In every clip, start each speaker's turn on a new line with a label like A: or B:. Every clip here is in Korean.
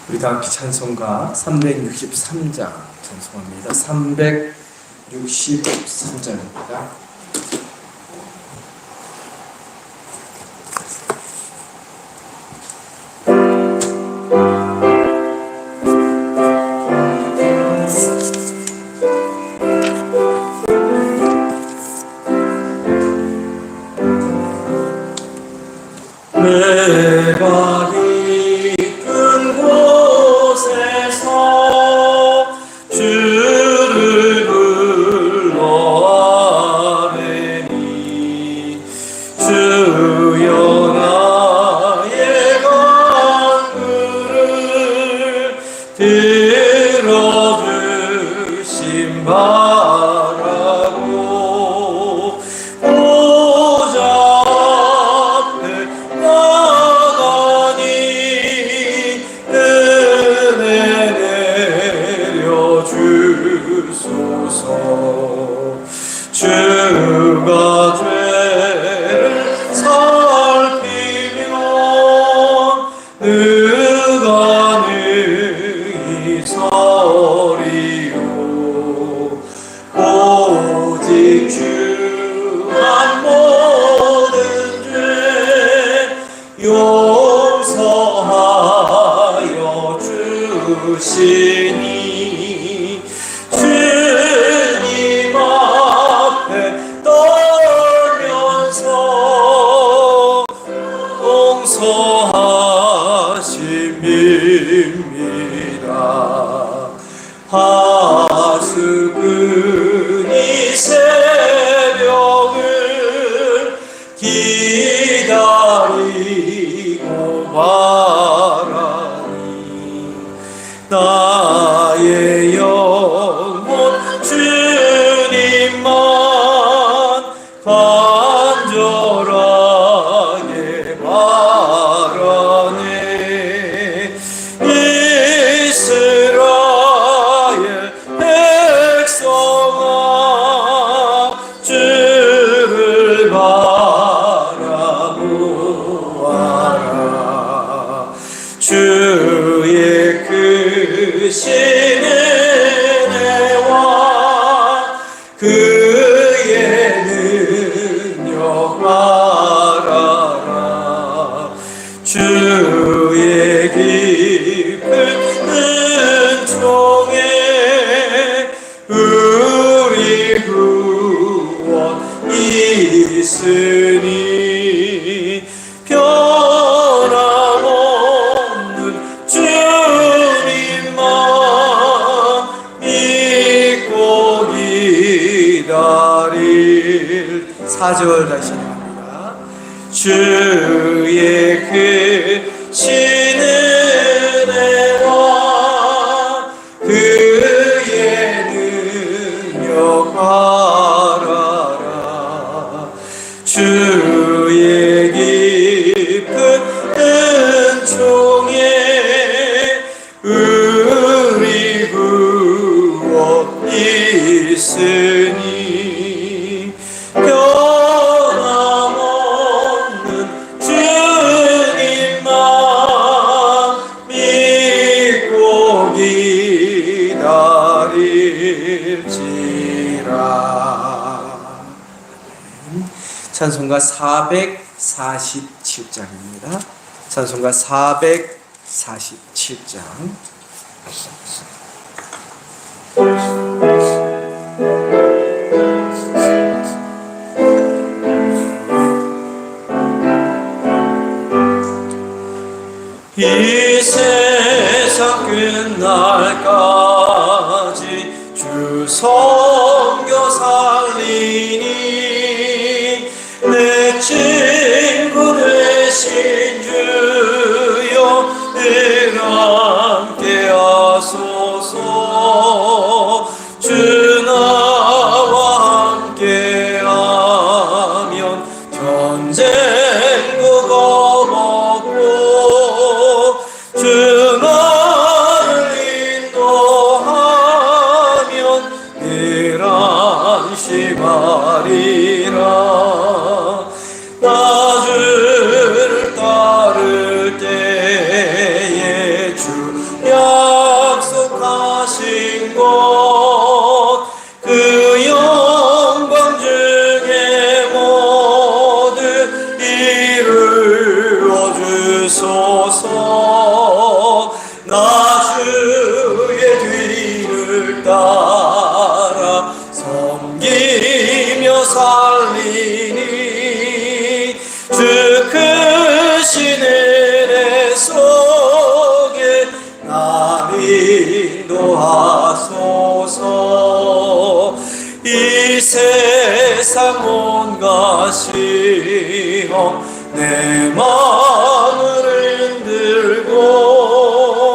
A: 우리 다 함께 찬송가 363장 찬송합니다. 363장입니다. 내가 깊은 곳에서 주를 불러 아뢰니 주여 나의 간구를 들어주심 바라고 주가 죄를 살피면 누가 능히 서리요. 오직 주만 모든 죄 용서하여 주시니 용서하심입니다. 하수근이 새벽을 기다리고 바라니 나의 영혼 주님만 간절하게 바라네. 이스라엘 백성아 주를 바라보아라. 주의 크신 은혜와 그의 능력 알아라. 주의 깊은 은총에 우리 구원 있으니 변함없는 주님만 믿고 기다릴 4절 다시 합니다. 주의 크신 은혜와 그의 능력 알아라. 주의 깊은 은총에 우리 구원 있으니 변함없는 주님만 믿고 기다릴지라. 찬송가 447장입니다. 찬송가 447장. 이 세상 끝날까지 주 섬겨 살리니 내 친구 되신 주여 늘 함께 하소서. 주 나와 함께 하면 전쟁도 겁없고 주 나를 인도하면 늘 안심하리라. 나 주를 따를 때에 주
B: 주소서. 나 주의 뒤를 따라 섬기며 살리니 주 크신 은혜 속에 날 인도하소서. 이 세상 온갖 시험 내 마음을 흔들고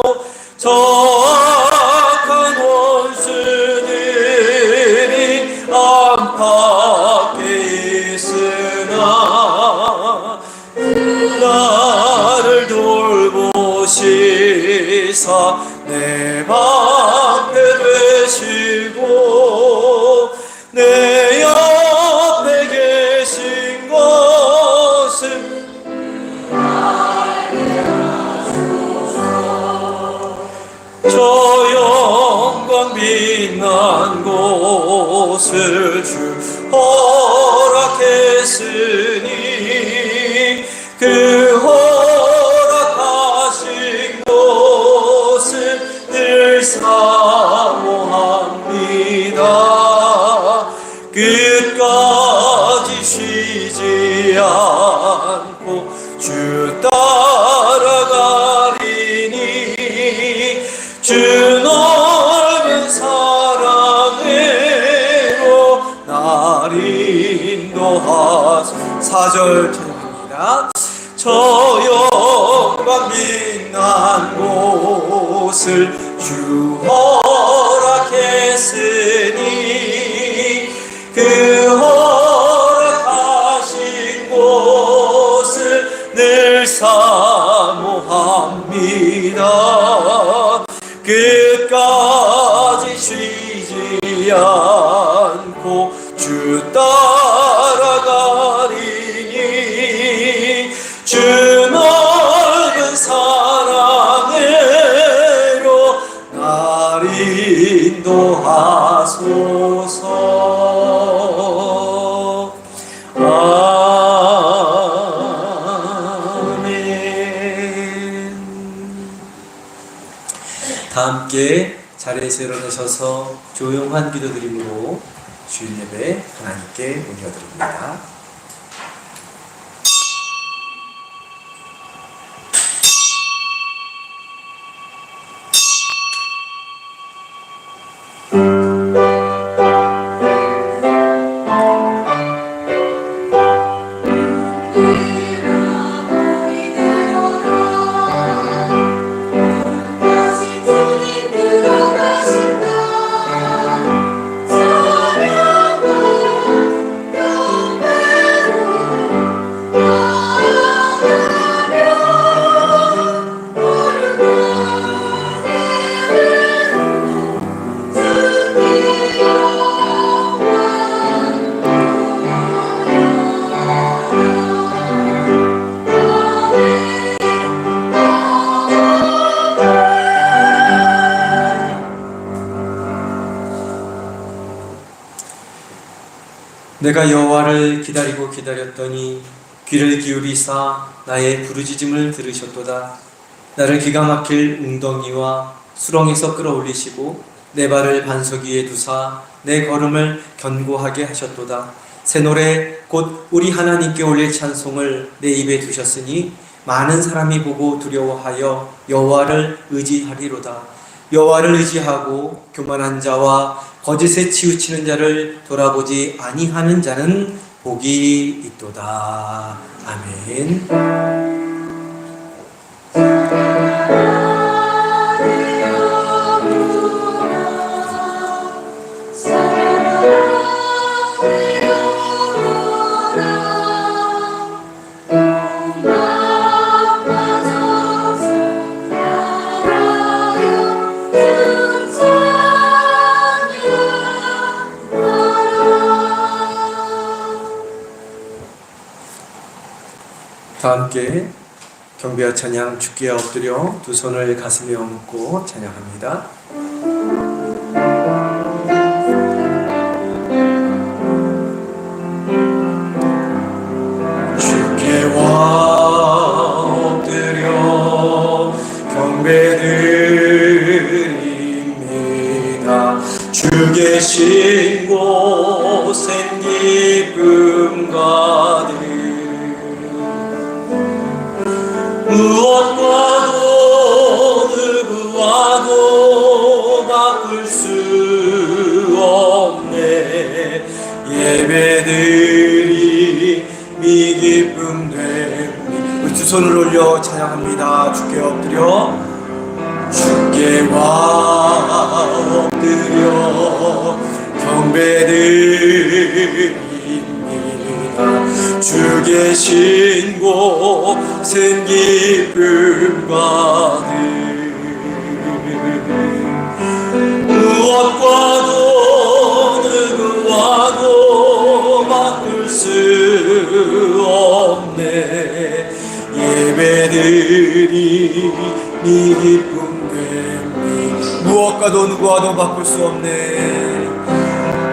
B: 저 악한 원수들이 안팎에 있으나 나를 돌보시사 내 방패 되시고 내 옆에 계신 것은 저 영광 빛난 곳을 주 허락했으니 그 허락하신 곳을 늘 사모합니다. 끝까지 쉬지 않고 주 따라가리니 주 넓은 사랑으로 날 인도하소서. 4절 찬양합니다. 저 영광 빛난 곳을 주 허락했으니 그 허락하신 곳을 늘 사모합니다. 끝까지 쉬지 않고 주 따라가리니 주 넓은 사랑으로 날 인도하소서. 아멘. 다 함께 자리에서 일어나셔서 조용한 기도드림으로 주일 예배 하나님께 올려드립니다. 내가 여호와를 기다리고 기다렸더니 귀를 기울이사 나의 부르짖음을 들으셨도다. 나를 기가 막힐 웅덩이와 수렁에서 끌어올리시고 내 발을 반석 위에 두사 내 걸음을 견고하게 하셨도다. 새 노래 곧 우리 하나님께 올릴 찬송을 내 입에 두셨으니 많은 사람이 보고 두려워하여 여호와를 의지하리로다. 여호와를 의지하고 교만한 자와 거짓에 치우치는 자를 돌아보지 아니하는 자는 복이 있도다. 아멘. 다 함께 경배와 찬양 주께 엎드려 두 손을 가슴에 얹고 찬양합니다. 주께 엎드려 주 계신 곳엔 기쁨 가득 무엇과도 누구와도 바꿀 수 없네 예배드리 미 기쁨 됩니다. 두 손을 올려 찬양합니다. 주께 엎드려 주께 엎드려 경배드립니다. 주 계신 곳은 기쁨 가득 무엇과도 누구와도 바꿀 수 없네 예배드리 니 기쁨 됩니다. 무엇과도 누구와도 바꿀 수 없네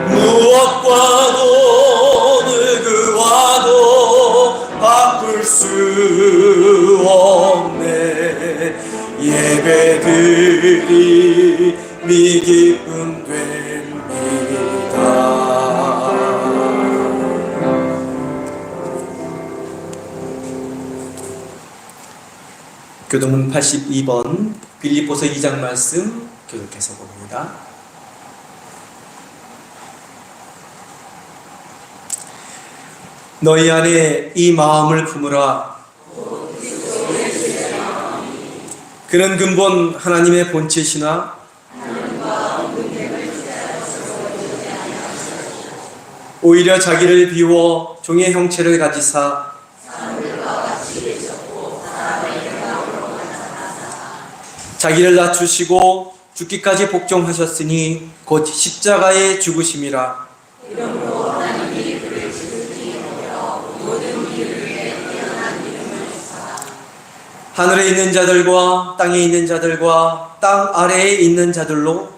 B: 무엇과도 누구와도 바꿀 수 없네 예배드리 미 기쁨 됩니다. 교동문 82번 빌립보서 2장 말씀 교독해서 봅니다. 너희 안에 이 마음을 품으라. 그는 근본 하나님의 본체시나 오히려 자기를 비워 종의 형체를 가지사 자기를 낮추시고 죽기까지 복종하셨으니 곧 십자가의 죽으심이라. 하늘에 있는 자들과 땅에 있는 자들과 땅 아래에 있는 자들로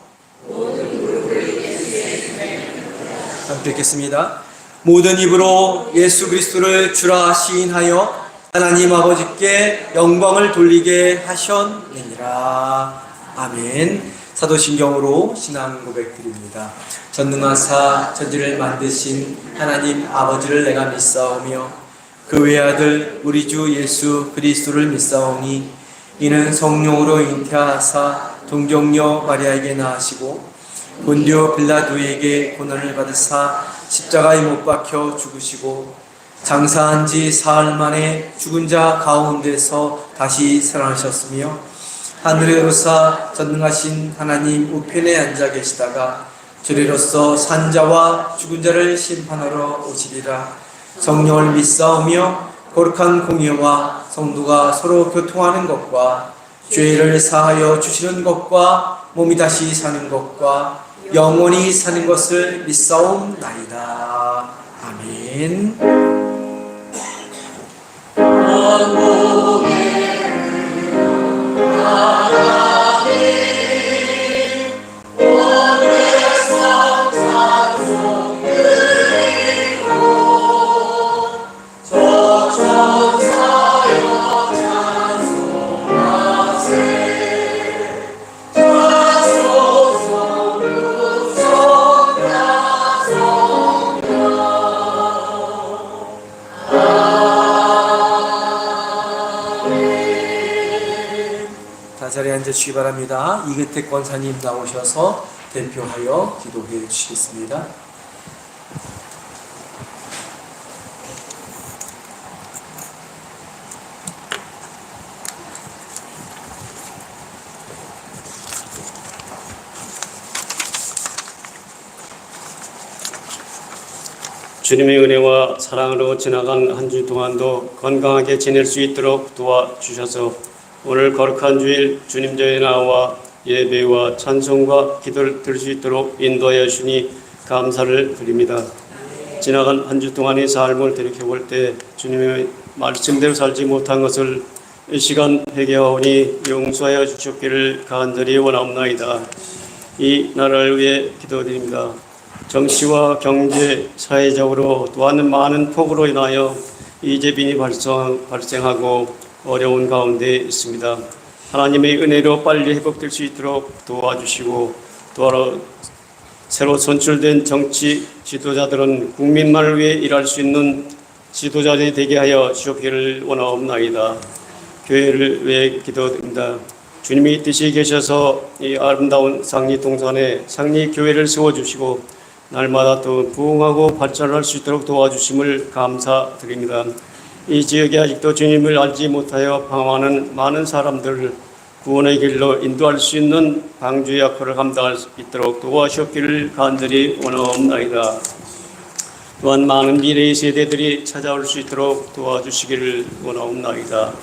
B: 함께 읽겠습니다. 모든 입으로 예수 그리스도를 주라 시인하여 하나님 아버지께 영광을 돌리게 하셨느니라. 아멘. 사도신경으로 신앙 고백드립니다. 전능하사 천지를 만드신 하나님 아버지를 내가 믿사오며 그 외아들 우리 주 예수 그리스도를 믿사오니 이는 성령으로 잉태하사 동정녀 마리아에게 낳으시고 본디오 빌라도에게 고난을 받으사 십자가에 못 박혀 죽으시고 장사한 지 사흘 만에 죽은 자 가운데서 다시 살아나셨으며 하늘에 오르사 전능하신 하나님 우편에 앉아 계시다가 주리로서 산자와 죽은 자를 심판하러 오시리라. 성령을 믿사오며 거룩한 공예와 성도가 서로 교통하는 것과 죄를 사하여 주시는 것과 몸이 다시 사는 것과 영원히 사는 것을 믿사옵나이다. 아멘. 자리에 앉으시기 바랍니다. 이근택 권사님 나오셔서 대표하여 기도해 주시겠습니다.
C: 주님의 은혜와 사랑으로 지나간 한 주 동안도 건강하게 지낼 수 있도록 도와주셔서 오늘 거룩한 주일 주님 전에 나와 예배와 찬송과 기도를 들을 수 있도록 인도하여 주니 감사를 드립니다. 지나간 한 주 동안의 삶을 돌이켜볼 때 주님의 말씀대로 살지 못한 것을 이 시간 회개하오니 용서하여 주셨기를 간절히 원하옵나이다. 이 나라를 위해 기도드립니다. 정치와 경제, 사회적으로 또한 많은 폭우로 인하여 이재빈이 발생하고 어려운 가운데 있습니다. 하나님의 은혜로 빨리 회복될 수 있도록 도와주시고 새로 선출된 정치 지도자들은 국민만을 위해 일할 수 있는 지도자들이 되게 하여 주옵기를 원하옵나이다. 교회를 위해 기도드립니다. 주님이 뜻이 계셔서 이 아름다운 상리 동산에 상리 교회를 세워주시고 날마다 또 부흥하고 발전할 수 있도록 도와주심을 감사드립니다. 이 지역에 아직도 주님을 알지 못하여 방황하는 많은 사람들을 구원의 길로 인도할 수 있는 방주의 역할을 감당할 수 있도록 도와주옵기를 간절히 원하옵나이다. 또한 많은 미래의 세대들이 찾아올 수 있도록 도와주시기를 원하옵나이다.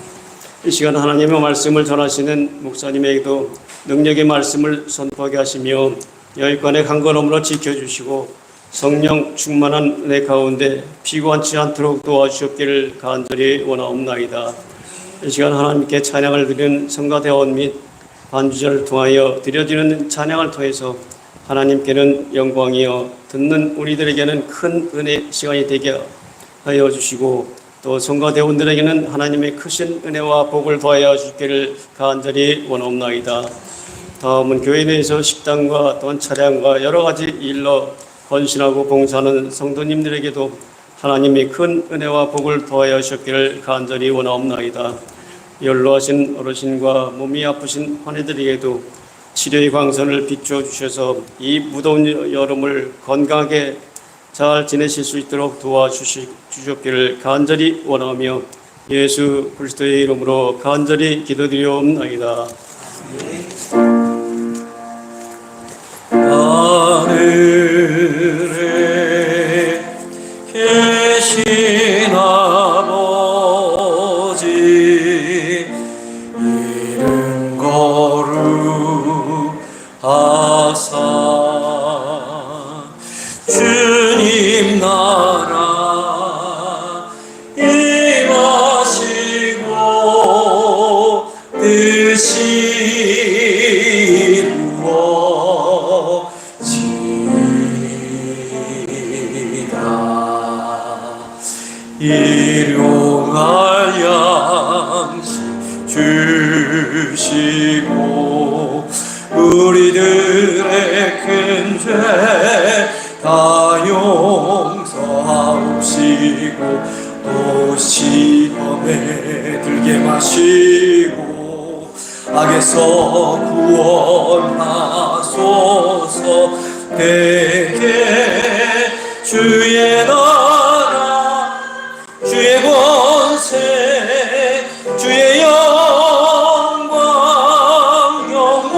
C: 이 시간 하나님의 말씀을 전하시는 목사님에게도 능력의 말씀을 선포하게 하시며 여기간의 강건함으로 지켜주시고 성령 충만한 은혜 가운데 피곤치 않도록 도와주셨기를 간절히 원하옵나이다. 이 시간 하나님께 찬양을 드리는 성가대원 및 반주자를 통하여 드려지는 찬양을 통해서 하나님께는 영광이요 듣는 우리들에게는 큰 은혜 시간이 되게 하여 주시고 또 성가대원들에게는 하나님의 크신 은혜와 복을 더하여 주기를 간절히 원하옵나이다. 다음은 교회 내에서 식당과 또한 차량과 여러 가지 일로 헌신하고 봉사하는 성도님들에게도 하나님의 큰 은혜와 복을 더하여 주시기를 간절히 원하옵나이다. 연로하신 어르신과 몸이 아프신 환희들에게도 치료의 광선을 비추어 주셔서 이 무더운 여름을 건강하게 잘 지내실 수 있도록 도와주시옵기를 간절히 원하며 예수 그리스도의 이름으로 간절히 기도드리옵나이다.
B: 하늘에 계신 아버지 이름 거룩하사 주님 나라 임하시고 뜻이 일용할 양식 주시고 우리들의 큰 죄 다 용서하옵시고 또 시험에 들게 마시고 악에서 구원하소서. 되게 주의 나라 주의 권세 주의 영광 영원히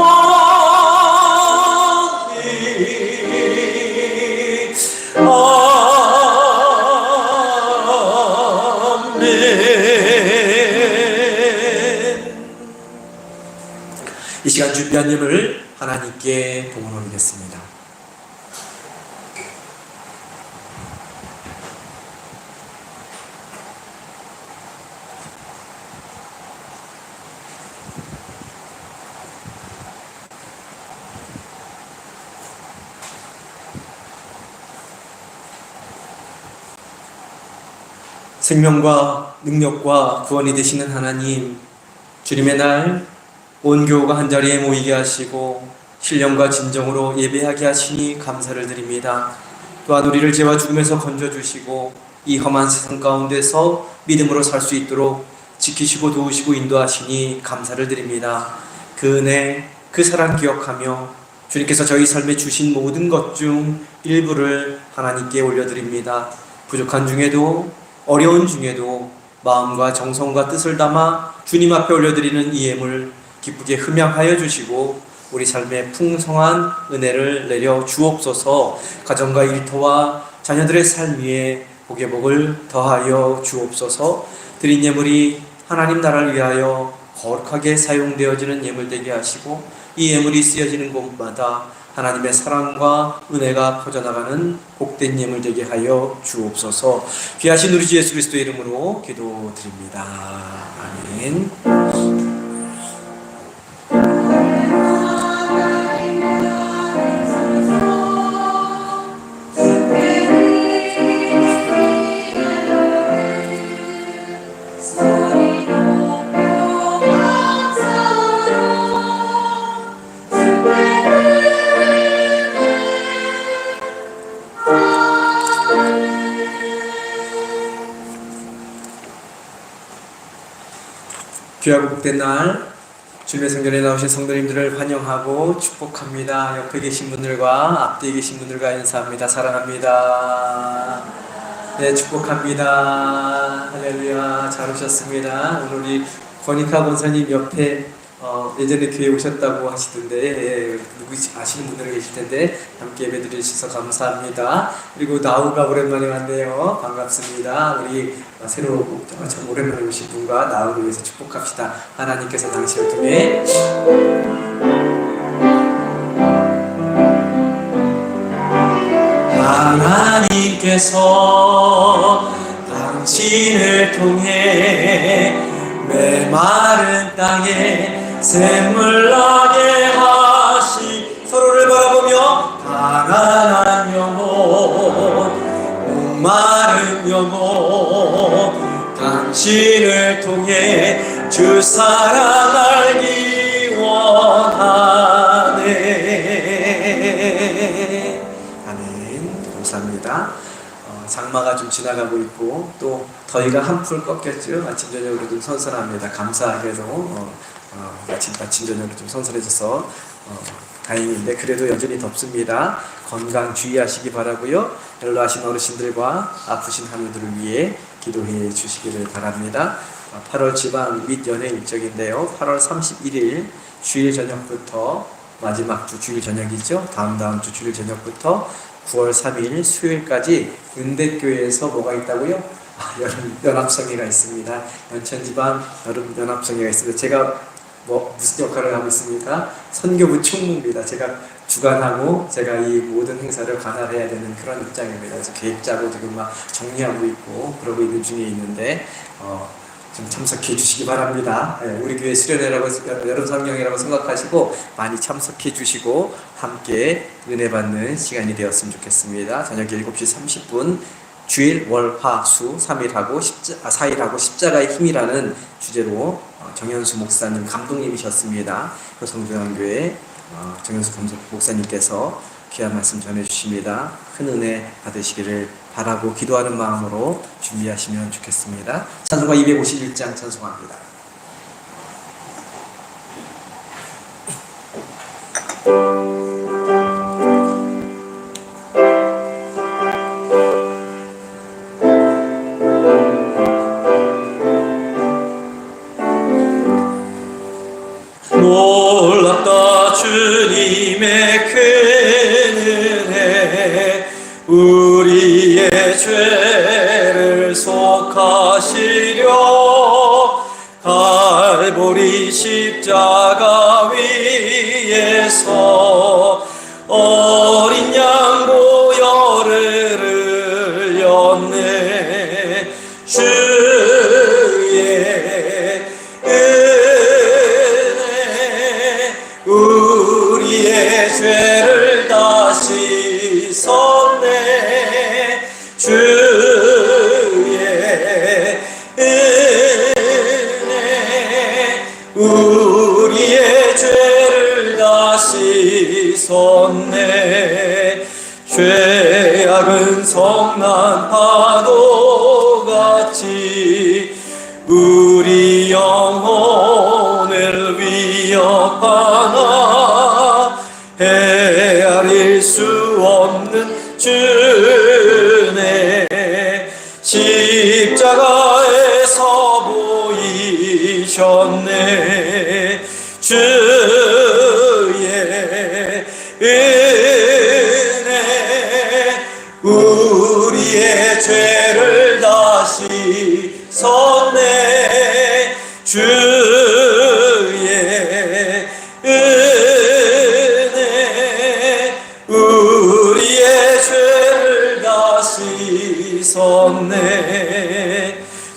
B: 아멘. 이 시간 준비한 예물을 하나님께 봉헌 올리겠습니다. 생명과 능력과 구원이 되시는 하나님, 주님의 날 온 교우가 한자리에 모이게 하시고 신령과 진정으로 예배하게 하시니 감사를 드립니다. 또한 우리를 죄와 죽음에서 건져주시고 이 험한 세상 가운데서 믿음으로 살 수 있도록 지키시고 도우시고 인도하시니 감사를 드립니다. 그 은혜, 그 사랑 기억하며 주님께서 저희 삶에 주신 모든 것 중 일부를 하나님께 올려드립니다. 부족한 중에도 어려운 중에도 마음과 정성과 뜻을 담아 주님 앞에 올려드리는 이 예물 기쁘게 흠양하여 주시고 우리 삶에 풍성한 은혜를 내려 주옵소서. 가정과 일터와 자녀들의 삶 위에 복의 복을 더하여 주옵소서. 드린 예물이 하나님 나라를 위하여 거룩하게 사용되어지는 예물 되게 하시고 이 예물이 쓰여지는 곳마다 하나님의 사랑과 은혜가 퍼져나가는 복된 예물 되게 하여 주옵소서. 귀하신 우리 주 예수 그리스도의 이름으로 기도드립니다. 아멘. 귀하고 복된 날 주님의 성전에 나오신 성도님들을 환영하고 축복합니다. 옆에 계신 분들과 앞뒤에 계신 분들과 인사합니다. 사랑합니다. 네, 축복합니다. 할렐루야. 잘 오셨습니다. 오늘 우리 권익하 권사님 옆에 예전에 교회 오셨다고 하시던데, 예, 누구지 아시는 분들이 계실 텐데 함께 예배 드리셔서 감사합니다. 그리고 나우가 오랜만에 왔네요. 반갑습니다. 우리 새로 참 오랜만에 오신 분과 나우를 위해서 축복합시다. 하나님께서 당신을 통해 하나님께서 당신을 통해 메마른 땅에 샘물 나게 하시 서로를 바라보며 가난한 영혼 목마른 영혼 당신을 통해 주 사랑 알기 원하네. 아멘. 감사합니다. 장마가 좀 지나가고 있고 또 더위가 한풀 꺾였죠. 아침 저녁으로 좀 선선합니다. 감사하게도 아침 저녁으로 좀 선선해져서 다행인데 그래도 여전히 덥습니다. 건강 주의하시기 바라고요. 연로하신 어르신들과 아프신 환우들을 위해 기도해 주시기를 바랍니다. 8월 지방 및 연회 일정인데요. 8월 31일 주일 저녁부터 마지막 주 주일 저녁이죠. 다음 주 주일 저녁부터 9월 3일 수요일까지 은대교회에서 뭐가 있다고요? 여름 연합성회가 있습니다. 연천지방 여름 연합성회가 있습니다. 제가 무슨 역할을 하고 있습니까? 선교부 총무입니다. 제가 주관하고 제가 이 모든 행사를 관할해야 되는 그런 입장입니다. 그래서 계획 짜고 지금 막 정리하고 있고 그러고 있는 중에 있는데 좀 참석해 주시기 바랍니다. 우리 교회 수련회라고 여름 성경이라고 생각하시고 많이 참석해 주시고 함께 은혜 받는 시간이 되었으면 좋겠습니다. 저녁 7시 30분 주일 월 화 수 3일하고 4일하고 십자가의 힘이라는 주제로 정현수 목사님 감독님이셨습니다. 성주영교회 정현수 목사님께서 귀한 말씀 전해주십니다. 큰 은혜 받으시기를 바라고 기도하는 마음으로 준비하시면 좋겠습니다. 찬송가 251장 찬송합니다.
C: 놀랍다 주님의 큰 은혜 우리의 죄를 속하시려 갈보리 십자가 위에서 어린 양 보혈을 흘렸네. 주의 우리의 죄를 다 씻었네. 주의 은혜 우리의 죄를 다 씻었네. 죄악은 성난 파도같이 우리 영혼을 위협하나 헤아릴 수 없는 주네. 십자가에서 보이셨네. 주의 은혜 우리의 죄를 다 씻었네. 주의 은혜 우리의 죄를 다 씻었네.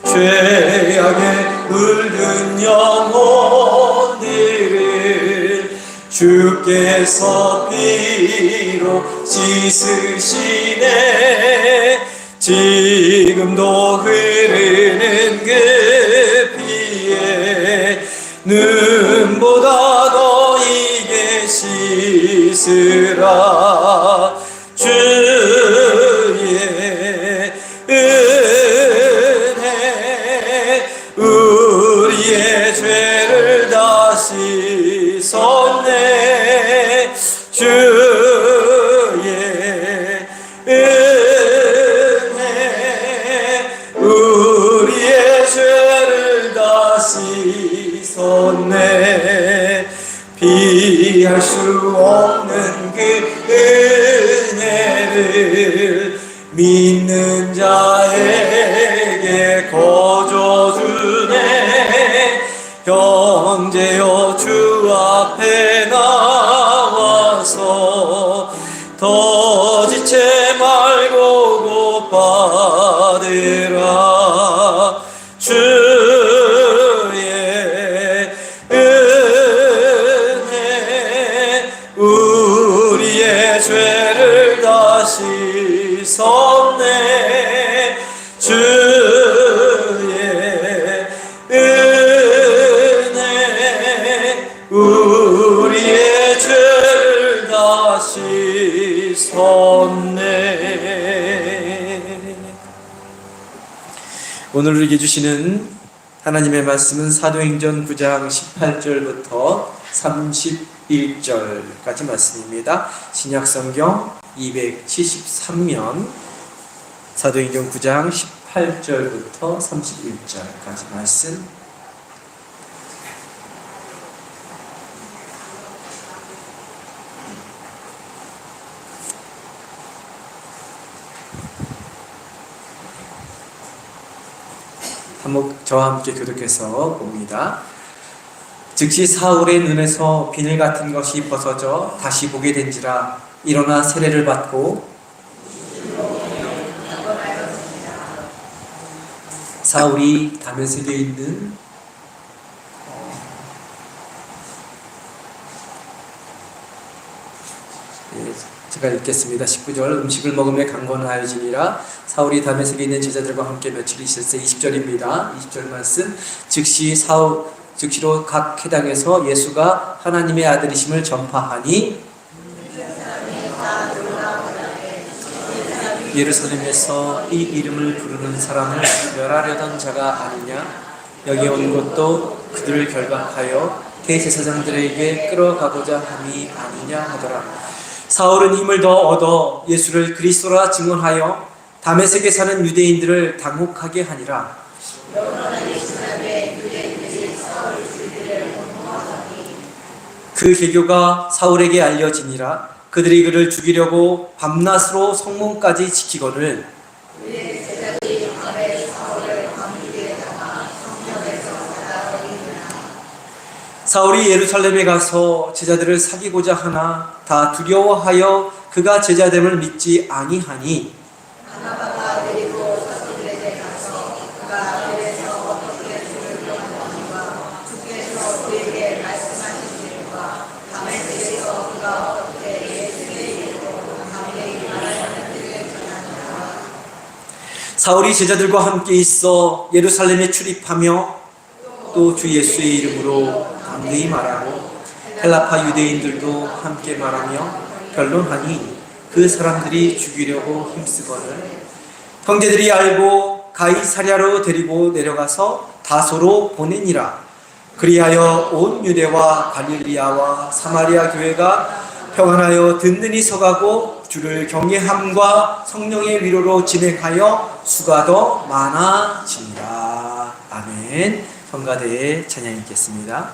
C: 죄악에 물든 영혼들을 주께서 피로 씻으시네. 지금도 흐르는 그 피에 눈보다 더 이게 씻으라. 주의 은혜 우리의 죄
B: 다시섰네. 주의 은혜 우리의 죄를 다 씻었네. 비할 수 없는 그 은혜를 믿는 자에게 거저주네. 형제여 주 앞에 나와서 더 지체 말고 곧 받으라. 주의 은혜 우리의 죄를 다 씻었네. 주의 은혜 우리의 죄를 다 씻었네. 오늘 우리에게 주시는 하나님의 말씀은 사도행전 9장 18절부터 31절까지 말씀입니다. 신약성경 273면 사도행전 9장 18절부터 31절까지 말씀. 한번 저와 함께 교독해서 봅니다. 즉시 사울의 눈에서 비늘 같은 것이 벗어져 다시 보게 된지라 일어나 세례를 받고 사울이 다메섹에 있는 제가 읽겠습니다. 19절 음식을 먹음에 강권하여지니라. 사울이 다메섹에 있는 제자들과 함께 며칠 있을세. 20절입니다. 20절 말씀. 즉시로 각 회당에서 예수가 하나님의 아들이심을 전파하니 예루살렘에서 이 이름을 부르는 사람을 멸하려던 자가 아니냐. 여기 온 것도 그들을 결박하여 대제사장들에게 끌어가고자 함이 아니냐 하더라. 사울은 힘을 더 얻어 예수를 그리스도라 증언하여 다메섹에 사는 유대인들을 당혹하게 하니라. 그 계교가 사울에게 알려지니라. 그들이 그를 죽이려고 밤낮으로 성문까지 지키거늘 사울이 예루살렘에 가서 제자들을 사귀고자 하나 다 두려워하여 그가 제자됨을 믿지 아니하니 사울이 제자들과 함께 있어 예루살렘에 출입하며 또 주 예수의 이름으로 강대히 말하고 헬라파 유대인들도 함께 말하며 변론하니 그 사람들이 죽이려고 힘쓰거늘 형제들이 알고 가이사랴로 데리고 내려가서 다소로 보내니라. 그리하여 온 유대와 갈릴리아와 사마리아 교회가 평안하여 든든히 서가고 주를 경외함과 성령의 위로로 진행하여 수가 더 많아지니라. 아멘. 성가대의 찬양 읽겠습니다.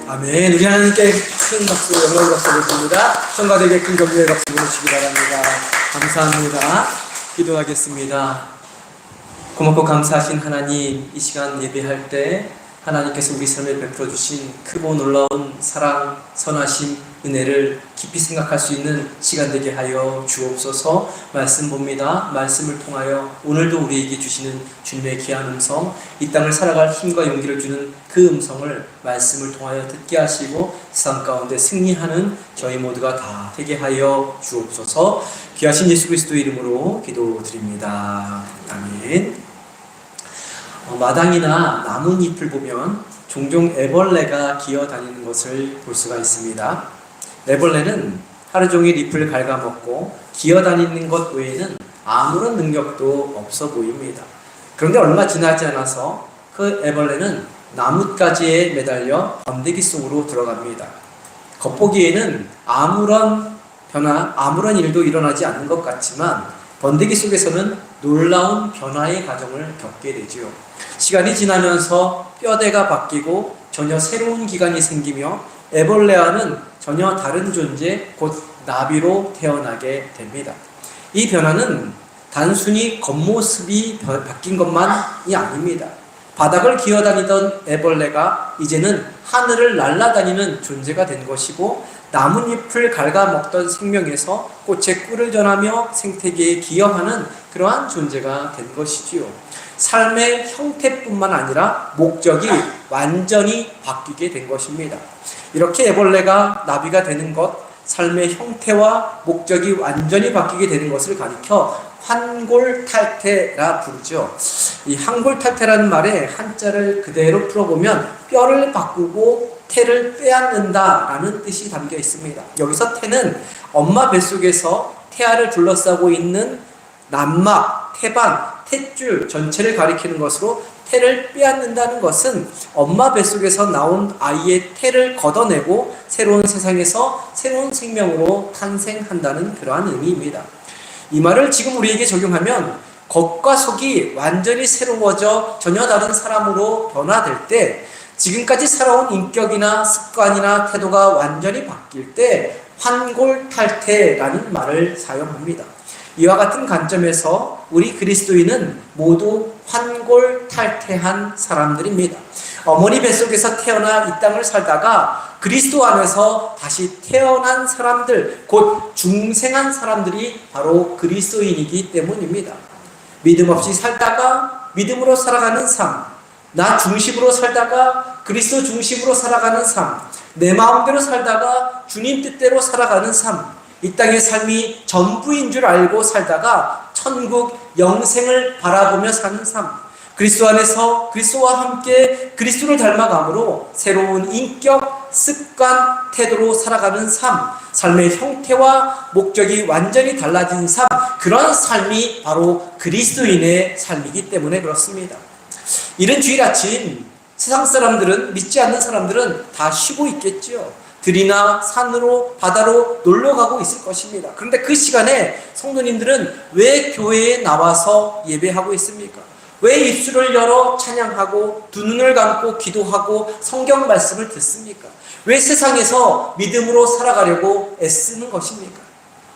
A: 아멘. 우리 하나님께 큰 박수, 영광의 박수 드립니다. 성가대에게 큰 격려의 박수 보내주시기 바랍니다. 감사합니다. 기도하겠습니다. 고맙고 감사하신 하나님, 이 시간 예배할 때 하나님께서 우리 삶에 베풀어 주신 크고 놀라운 사랑, 선하심, 은혜를 깊이 생각할 수 있는 시간 되게 하여 주옵소서. 말씀 봅니다. 말씀을 통하여 오늘도 우리에게 주시는 주님의 귀한 음성, 이 땅을 살아갈 힘과 용기를 주는 그 음성을 말씀을 통하여 듣게 하시고 세상 가운데 승리하는 저희 모두가 다 되게 하여 주옵소서. 귀하신 예수 그리스도의 이름으로 기도드립니다. 아멘. 마당이나 나뭇잎을 보면 종종 애벌레가 기어다니는 것을 볼 수가 있습니다. 애벌레는 하루 종일 잎을 갉아먹고 기어다니는 것 외에는 아무런 능력도 없어 보입니다. 그런데 얼마 지나지 않아서 그 애벌레는 나뭇가지에 매달려 번데기 속으로 들어갑니다. 겉보기에는 아무런 변화, 아무런 일도 일어나지 않는 것 같지만 번데기 속에서는 놀라운 변화의 과정을 겪게 되지요. 시간이 지나면서 뼈대가 바뀌고 전혀 새로운 기관이 생기며 애벌레와는 전혀 다른 존재, 곧 나비로 태어나게 됩니다. 이 변화는 단순히 겉모습이 바뀐 것만이 아닙니다. 바닥을 기어다니던 애벌레가 이제는 하늘을 날아다니는 존재가 된 것이고, 나뭇잎을 갉아먹던 생명에서 꽃에 꿀을 전하며 생태계에 기여하는 그러한 존재가 된 것이지요. 삶의 형태뿐만 아니라 목적이 완전히 바뀌게 된 것입니다. 이렇게 애벌레가 나비가 되는 것, 삶의 형태와 목적이 완전히 바뀌게 되는 것을 가리켜 환골탈태라 부르죠. 이 환골탈태라는 말의 한자를 그대로 풀어보면 뼈를 바꾸고 태를 빼앗는다라는 뜻이 담겨 있습니다. 여기서 태는 엄마 뱃속에서 태아를 둘러싸고 있는 난막, 태반, 탯줄 전체를 가리키는 것으로 태를 빼앗는다는 것은 엄마 뱃속에서 나온 아이의 태를 걷어내고 새로운 세상에서 새로운 생명으로 탄생한다는 그러한 의미입니다. 이 말을 지금 우리에게 적용하면 겉과 속이 완전히 새로워져 전혀 다른 사람으로 변화될 때, 지금까지 살아온 인격이나 습관이나 태도가 완전히 바뀔 때 환골탈태라는 말을 사용합니다. 이와 같은 관점에서 우리 그리스도인은 모두 환골탈태한 사람들입니다. 어머니 뱃속에서 태어나 이 땅을 살다가 그리스도 안에서 다시 태어난 사람들, 곧 중생한 사람들이 바로 그리스도인이기 때문입니다. 믿음 없이 살다가 믿음으로 살아가는 삶, 나 중심으로 살다가 그리스도 중심으로 살아가는 삶, 내 마음대로 살다가 주님 뜻대로 살아가는 삶, 이 땅의 삶이 전부인 줄 알고 살다가 천국 영생을 바라보며 사는 삶, 그리스도 안에서 그리스도와 함께 그리스도를 닮아감으로 새로운 인격, 습관, 태도로 살아가는 삶, 삶의 형태와 목적이 완전히 달라진 삶, 그런 삶이 바로 그리스도인의 삶이기 때문에 그렇습니다. 이른 주일 아침 세상 사람들은, 믿지 않는 사람들은 다 쉬고 있겠지요. 들이나 산으로 바다로 놀러 가고 있을 것입니다. 그런데 그 시간에 성도님들은 왜 교회에 나와서 예배하고 있습니까? 왜 입술을 열어 찬양하고 두 눈을 감고 기도하고 성경 말씀을 듣습니까? 왜 세상에서 믿음으로 살아가려고 애쓰는 것입니까?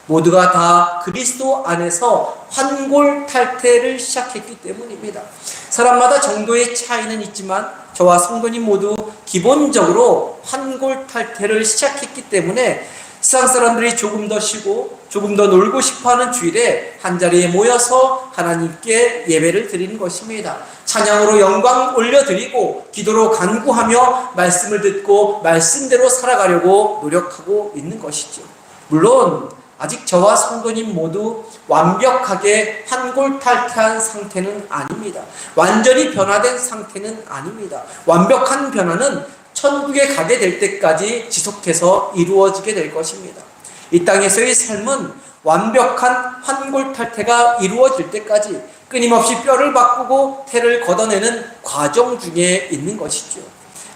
A: 모두가 다 그리스도 안에서 환골탈태를 시작했기 때문입니다. 사람마다 정도의 차이는 있지만 저와 성도님 모두 기본적으로 환골탈태를 시작했기 때문에 세상 사람들이 조금 더 쉬고 조금 더 놀고 싶어하는 주일에 한자리에 모여서 하나님께 예배를 드리는 것입니다. 찬양으로 영광 올려드리고 기도로 간구하며 말씀을 듣고 말씀대로 살아가려고 노력하고 있는 것이죠. 물론 아직 저와 성도님 모두 완벽하게 환골탈태한 상태는 아닙니다. 완전히 변화된 상태는 아닙니다. 완벽한 변화는 천국에 가게 될 때까지 지속해서 이루어지게 될 것입니다. 이 땅에서의 삶은 완벽한 환골탈태가 이루어질 때까지 끊임없이 뼈를 바꾸고 태를 걷어내는 과정 중에 있는 것이죠.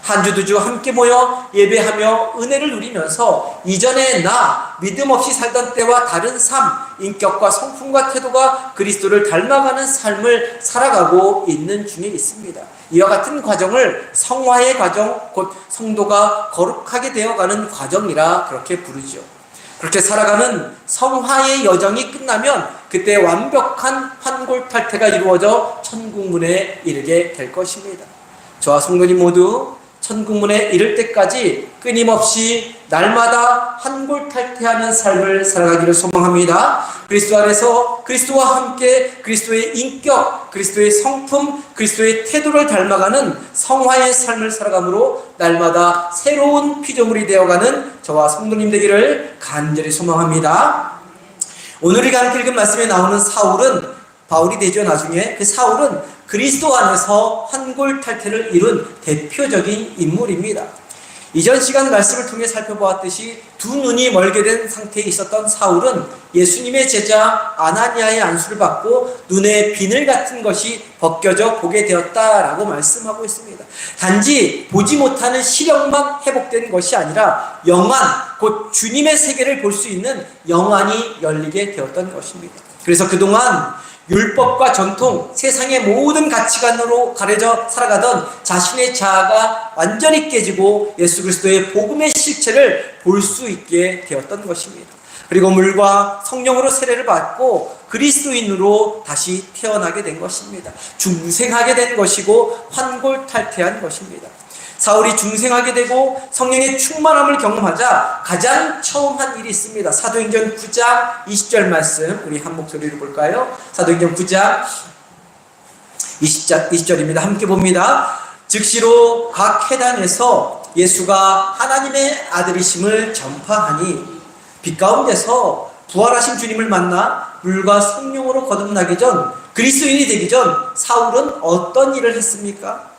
A: 한 주 두 주 함께 모여 예배하며 은혜를 누리면서 이전에 나 믿음 없이 살던 때와 다른 삶, 인격과 성품과 태도가 그리스도를 닮아가는 삶을 살아가고 있는 중에 있습니다. 이와 같은 과정을 성화의 과정, 곧 성도가 거룩하게 되어가는 과정이라 그렇게 부르죠. 그렇게 살아가는 성화의 여정이 끝나면 그때 완벽한 환골탈태가 이루어져 천국문에 이르게 될 것입니다. 저와 성도님 모두 천국문에 이를 때까지 끊임없이 날마다 환골탈태하는 삶을 살아가기를 소망합니다. 그리스도 안에서 그리스도와 함께 그리스도의 인격, 그리스도의 성품, 그리스도의 태도를 닮아가는 성화의 삶을 살아가므로 날마다 새로운 피조물이 되어가는 저와 성도님 되기를 간절히 소망합니다. 오늘 우리가 함께 읽은 말씀에 나오는 사울은 바울이 되죠. 나중에 그 사울은 그리스도 안에서 환골탈태를 이룬 대표적인 인물입니다. 이전 시간 말씀을 통해 살펴보았듯이 두 눈이 멀게 된 상태에 있었던 사울은 예수님의 제자 아나니아의 안수를 받고 눈에 비늘 같은 것이 벗겨져 보게 되었다라고 말씀하고 있습니다. 단지 보지 못하는 시력만 회복된 것이 아니라 영안, 곧 주님의 세계를 볼 수 있는 영안이 열리게 되었던 것입니다. 그래서 그동안 율법과 전통, 세상의 모든 가치관으로 가려져 살아가던 자신의 자아가 완전히 깨지고 예수 그리스도의 복음의 실체를 볼 수 있게 되었던 것입니다. 그리고 물과 성령으로 세례를 받고 그리스도인으로 다시 태어나게 된 것입니다. 중생하게 된 것이고 환골탈태한 것입니다. 사울이 중생하게 되고 성령의 충만함을 경험하자 가장 처음 한 일이 있습니다. 사도행전 9장 20절 말씀 우리 한 목소리로 볼까요? 사도행전 9장 20절입니다. 함께 봅니다. 즉시로 각 회당에서 예수가 하나님의 아들이심을 전파하니 빛 가운데서 부활하신 주님을 만나 물과 성령으로 거듭나기 전, 그리스도인이 되기 전 사울은 어떤 일을 했습니까?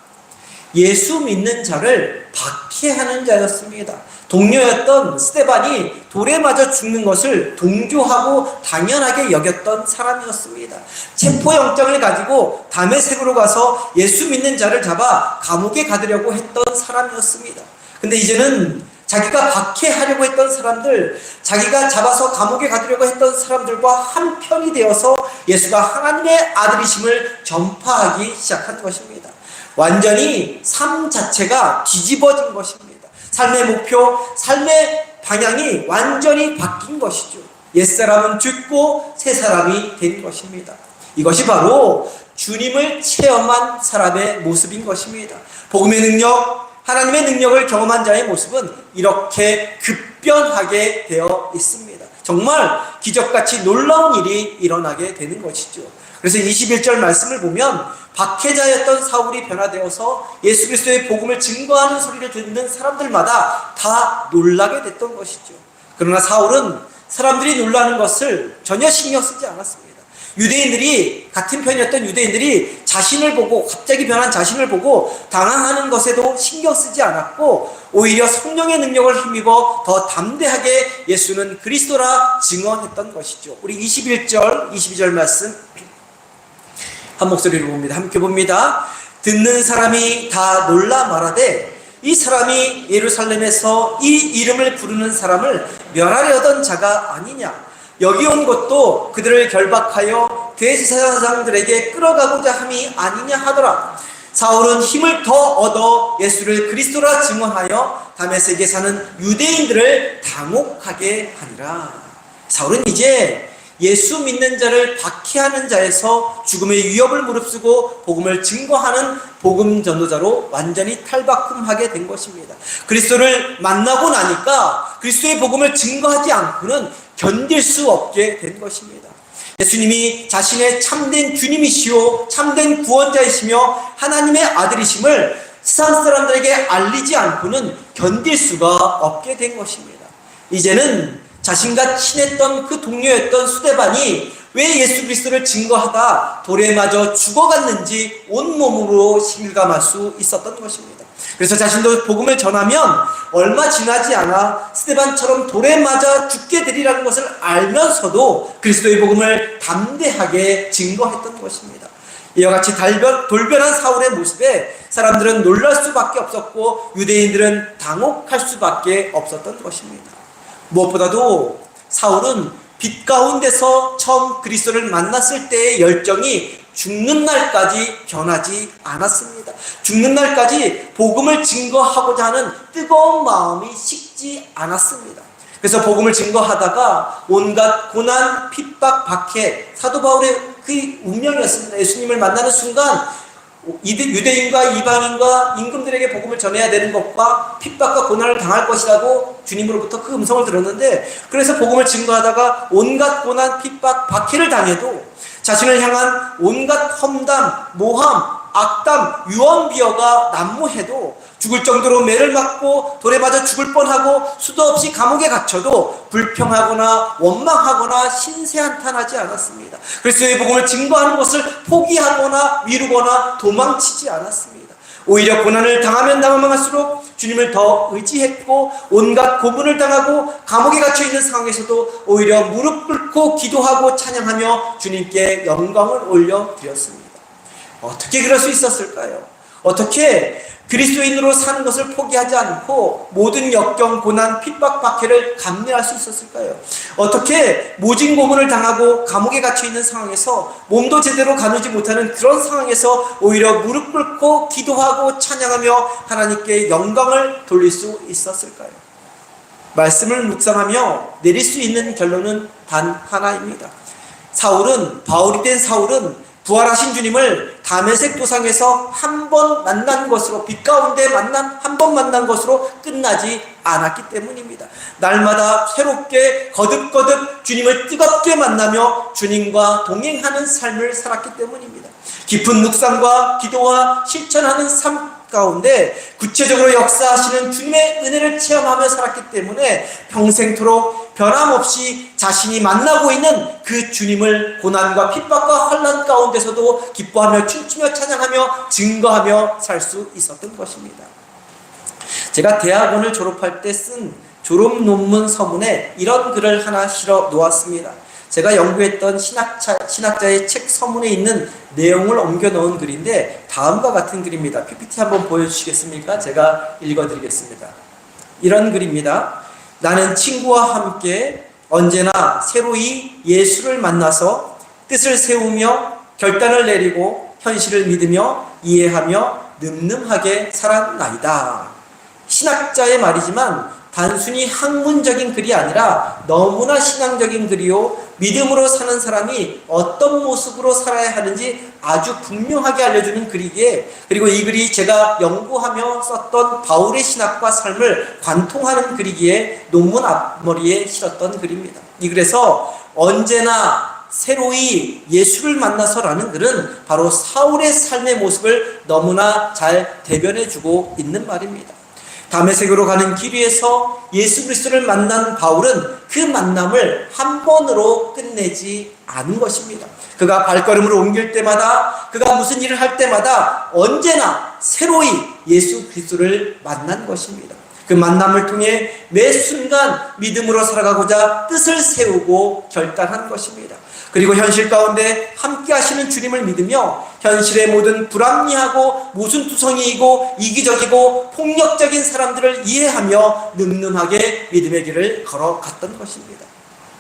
A: 예수 믿는 자를 박해하는 자였습니다. 동료였던 스데반이 돌에 맞아 죽는 것을 동조하고 당연하게 여겼던 사람이었습니다. 체포영장을 가지고 다메섹으로 가서 예수 믿는 자를 잡아 감옥에 가두려고 했던 사람이었습니다. 근데 이제는 자기가 박해하려고 했던 사람들, 자기가 잡아서 감옥에 가두려고 했던 사람들과 한편이 되어서 예수가 하나님의 아들이심을 전파하기 시작한 것입니다. 완전히 삶 자체가 뒤집어진 것입니다. 삶의 목표, 삶의 방향이 완전히 바뀐 것이죠. 옛사람은 죽고 새사람이 된 것입니다. 이것이 바로 주님을 체험한 사람의 모습인 것입니다. 복음의 능력, 하나님의 능력을 경험한 자의 모습은 이렇게 급변하게 되어 있습니다. 정말 기적같이 놀라운 일이 일어나게 되는 것이죠. 그래서 21절 말씀을 보면 박해자였던 사울이 변화되어서 예수 그리스도의 복음을 증거하는 소리를 듣는 사람들마다 다 놀라게 됐던 것이죠. 그러나 사울은 사람들이 놀라는 것을 전혀 신경 쓰지 않았습니다. 유대인들이, 같은 편이었던 유대인들이 자신을 보고, 갑자기 변한 자신을 보고 당황하는 것에도 신경 쓰지 않았고 오히려 성령의 능력을 힘입어 더 담대하게 예수는 그리스도라 증언했던 것이죠. 우리 21절, 22절 말씀 한 목소리로 봅니다. 함께 봅니다. 듣는 사람이 다 놀라 말하되 이 사람이 예루살렘에서 이 이름을 부르는 사람을 멸하려던 자가 아니냐. 여기 온 것도 그들을 결박하여 대제사장들에게 끌어가고자 함이 아니냐 하더라. 사울은 힘을 더 얻어 예수를 그리스도라 증언하여 다메섹에 사는 유대인들을 당혹하게 하니라. 사울은 이제 예수 믿는 자를 박해하는 자에서 죽음의 위협을 무릅쓰고 복음을 증거하는 복음 전도자로 완전히 탈바꿈하게 된 것입니다. 그리스도를 만나고 나니까 그리스도의 복음을 증거하지 않고는 견딜 수 없게 된 것입니다. 예수님이 자신의 참된 주님이시오 참된 구원자이시며 하나님의 아들이심을 세상 사람들에게 알리지 않고는 견딜 수가 없게 된 것입니다. 이제는 자신과 친했던 그 동료였던 스데반이 왜 예수 그리스도를 증거하다 돌에 맞아 죽어갔는지 온몸으로 실감할 수 있었던 것입니다. 그래서 자신도 복음을 전하면 얼마 지나지 않아 스데반처럼 돌에 맞아 죽게 되리라는 것을 알면서도 그리스도의 복음을 담대하게 증거했던 것입니다. 이와 같이 돌변한 사울의 모습에 사람들은 놀랄 수밖에 없었고 유대인들은 당혹할 수밖에 없었던 것입니다. 무엇보다도 사울은 빛 가운데서 처음 그리스도를 만났을 때의 열정이 죽는 날까지 변하지 않았습니다. 죽는 날까지 복음을 증거하고자 하는 뜨거운 마음이 식지 않았습니다. 그래서 복음을 증거하다가 온갖 고난, 핍박, 박해, 사도 바울의 그 운명이었습니다. 예수님을 만나는 순간 유대인과 이방인과 임금들에게 복음을 전해야 되는 것과 핍박과 고난을 당할 것이라고 주님으로부터 그 음성을 들었는데, 그래서 복음을 증거하다가 온갖 고난, 핍박, 박해를 당해도 자신을 향한 온갖 험담, 모함, 악담, 유언비어가 난무해도 죽을 정도로 매를 맞고 돌에 맞아 죽을 뻔하고 수도 없이 감옥에 갇혀도 불평하거나 원망하거나 신세한탄하지 않았습니다. 그리스도의 복음을 증거하는 것을 포기하거나 미루거나 도망치지 않았습니다. 오히려 고난을 당하면 당할수록 주님을 더 의지했고 온갖 고문을 당하고 감옥에 갇혀있는 상황에서도 오히려 무릎 꿇고 기도하고 찬양하며 주님께 영광을 올려드렸습니다. 어떻게 그럴 수 있었을까요? 어떻게 그리스도인으로 사는 것을 포기하지 않고 모든 역경, 고난, 핍박, 박해를 감내할 수 있었을까요? 어떻게 모진 고문을 당하고 감옥에 갇혀있는 상황에서 몸도 제대로 가누지 못하는 그런 상황에서 오히려 무릎 꿇고 기도하고 찬양하며 하나님께 영광을 돌릴 수 있었을까요? 말씀을 묵상하며 내릴 수 있는 결론은 단 하나입니다. 바울이 된 사울은 부활하신 주님을 다메섹 도상에서 한 번 만난 것으로, 빛 가운데 한 번 만난 것으로 끝나지 않았기 때문입니다. 날마다 새롭게 거듭거듭 주님을 뜨겁게 만나며 주님과 동행하는 삶을 살았기 때문입니다. 깊은 묵상과 기도와 실천하는 삶 가운데 구체적으로 역사하시는 주님의 은혜를 체험하며 살았기 때문에 평생토록 변함없이 자신이 만나고 있는 그 주님을 고난과 핍박과 환난 가운데서도 기뻐하며 춤추며 찬양하며 증거하며 살 수 있었던 것입니다. 제가 대학원을 졸업할 때 쓴 졸업 논문 서문에 이런 글을 하나 실어 놓았습니다. 제가 연구했던 신학자의 책 서문에 있는 내용을 옮겨 넣은 글인데 다음과 같은 글입니다. PPT 한번 보여주시겠습니까? 제가 읽어드리겠습니다. 이런 글입니다. 나는 친구와 함께 언제나 새로이 예수를 만나서 뜻을 세우며 결단을 내리고 현실을 믿으며 이해하며 늠름하게 살았나이다. 신학자의 말이지만 단순히 학문적인 글이 아니라 너무나 신앙적인 글이요, 믿음으로 사는 사람이 어떤 모습으로 살아야 하는지 아주 분명하게 알려주는 글이기에, 그리고 이 글이 제가 연구하며 썼던 바울의 신학과 삶을 관통하는 글이기에 논문 앞머리에 실었던 글입니다. 이 글에서 언제나 새로이 예수를 만나서라는 글은 바로 사울의 삶의 모습을 너무나 잘 대변해주고 있는 말입니다. 다메섹으로 가는 길 위에서 예수 그리스도를 만난 바울은 그 만남을 한 번으로 끝내지 않은 것입니다. 그가 발걸음을 옮길 때마다, 그가 무슨 일을 할 때마다 언제나 새로이 예수 그리스도를 만난 것입니다. 그 만남을 통해 매 순간 믿음으로 살아가고자 뜻을 세우고 결단한 것입니다. 그리고 현실 가운데 함께 하시는 주님을 믿으며 현실의 모든 불합리하고 모순투성이이고 이기적이고 폭력적인 사람들을 이해하며 늠름하게 믿음의 길을 걸어갔던 것입니다.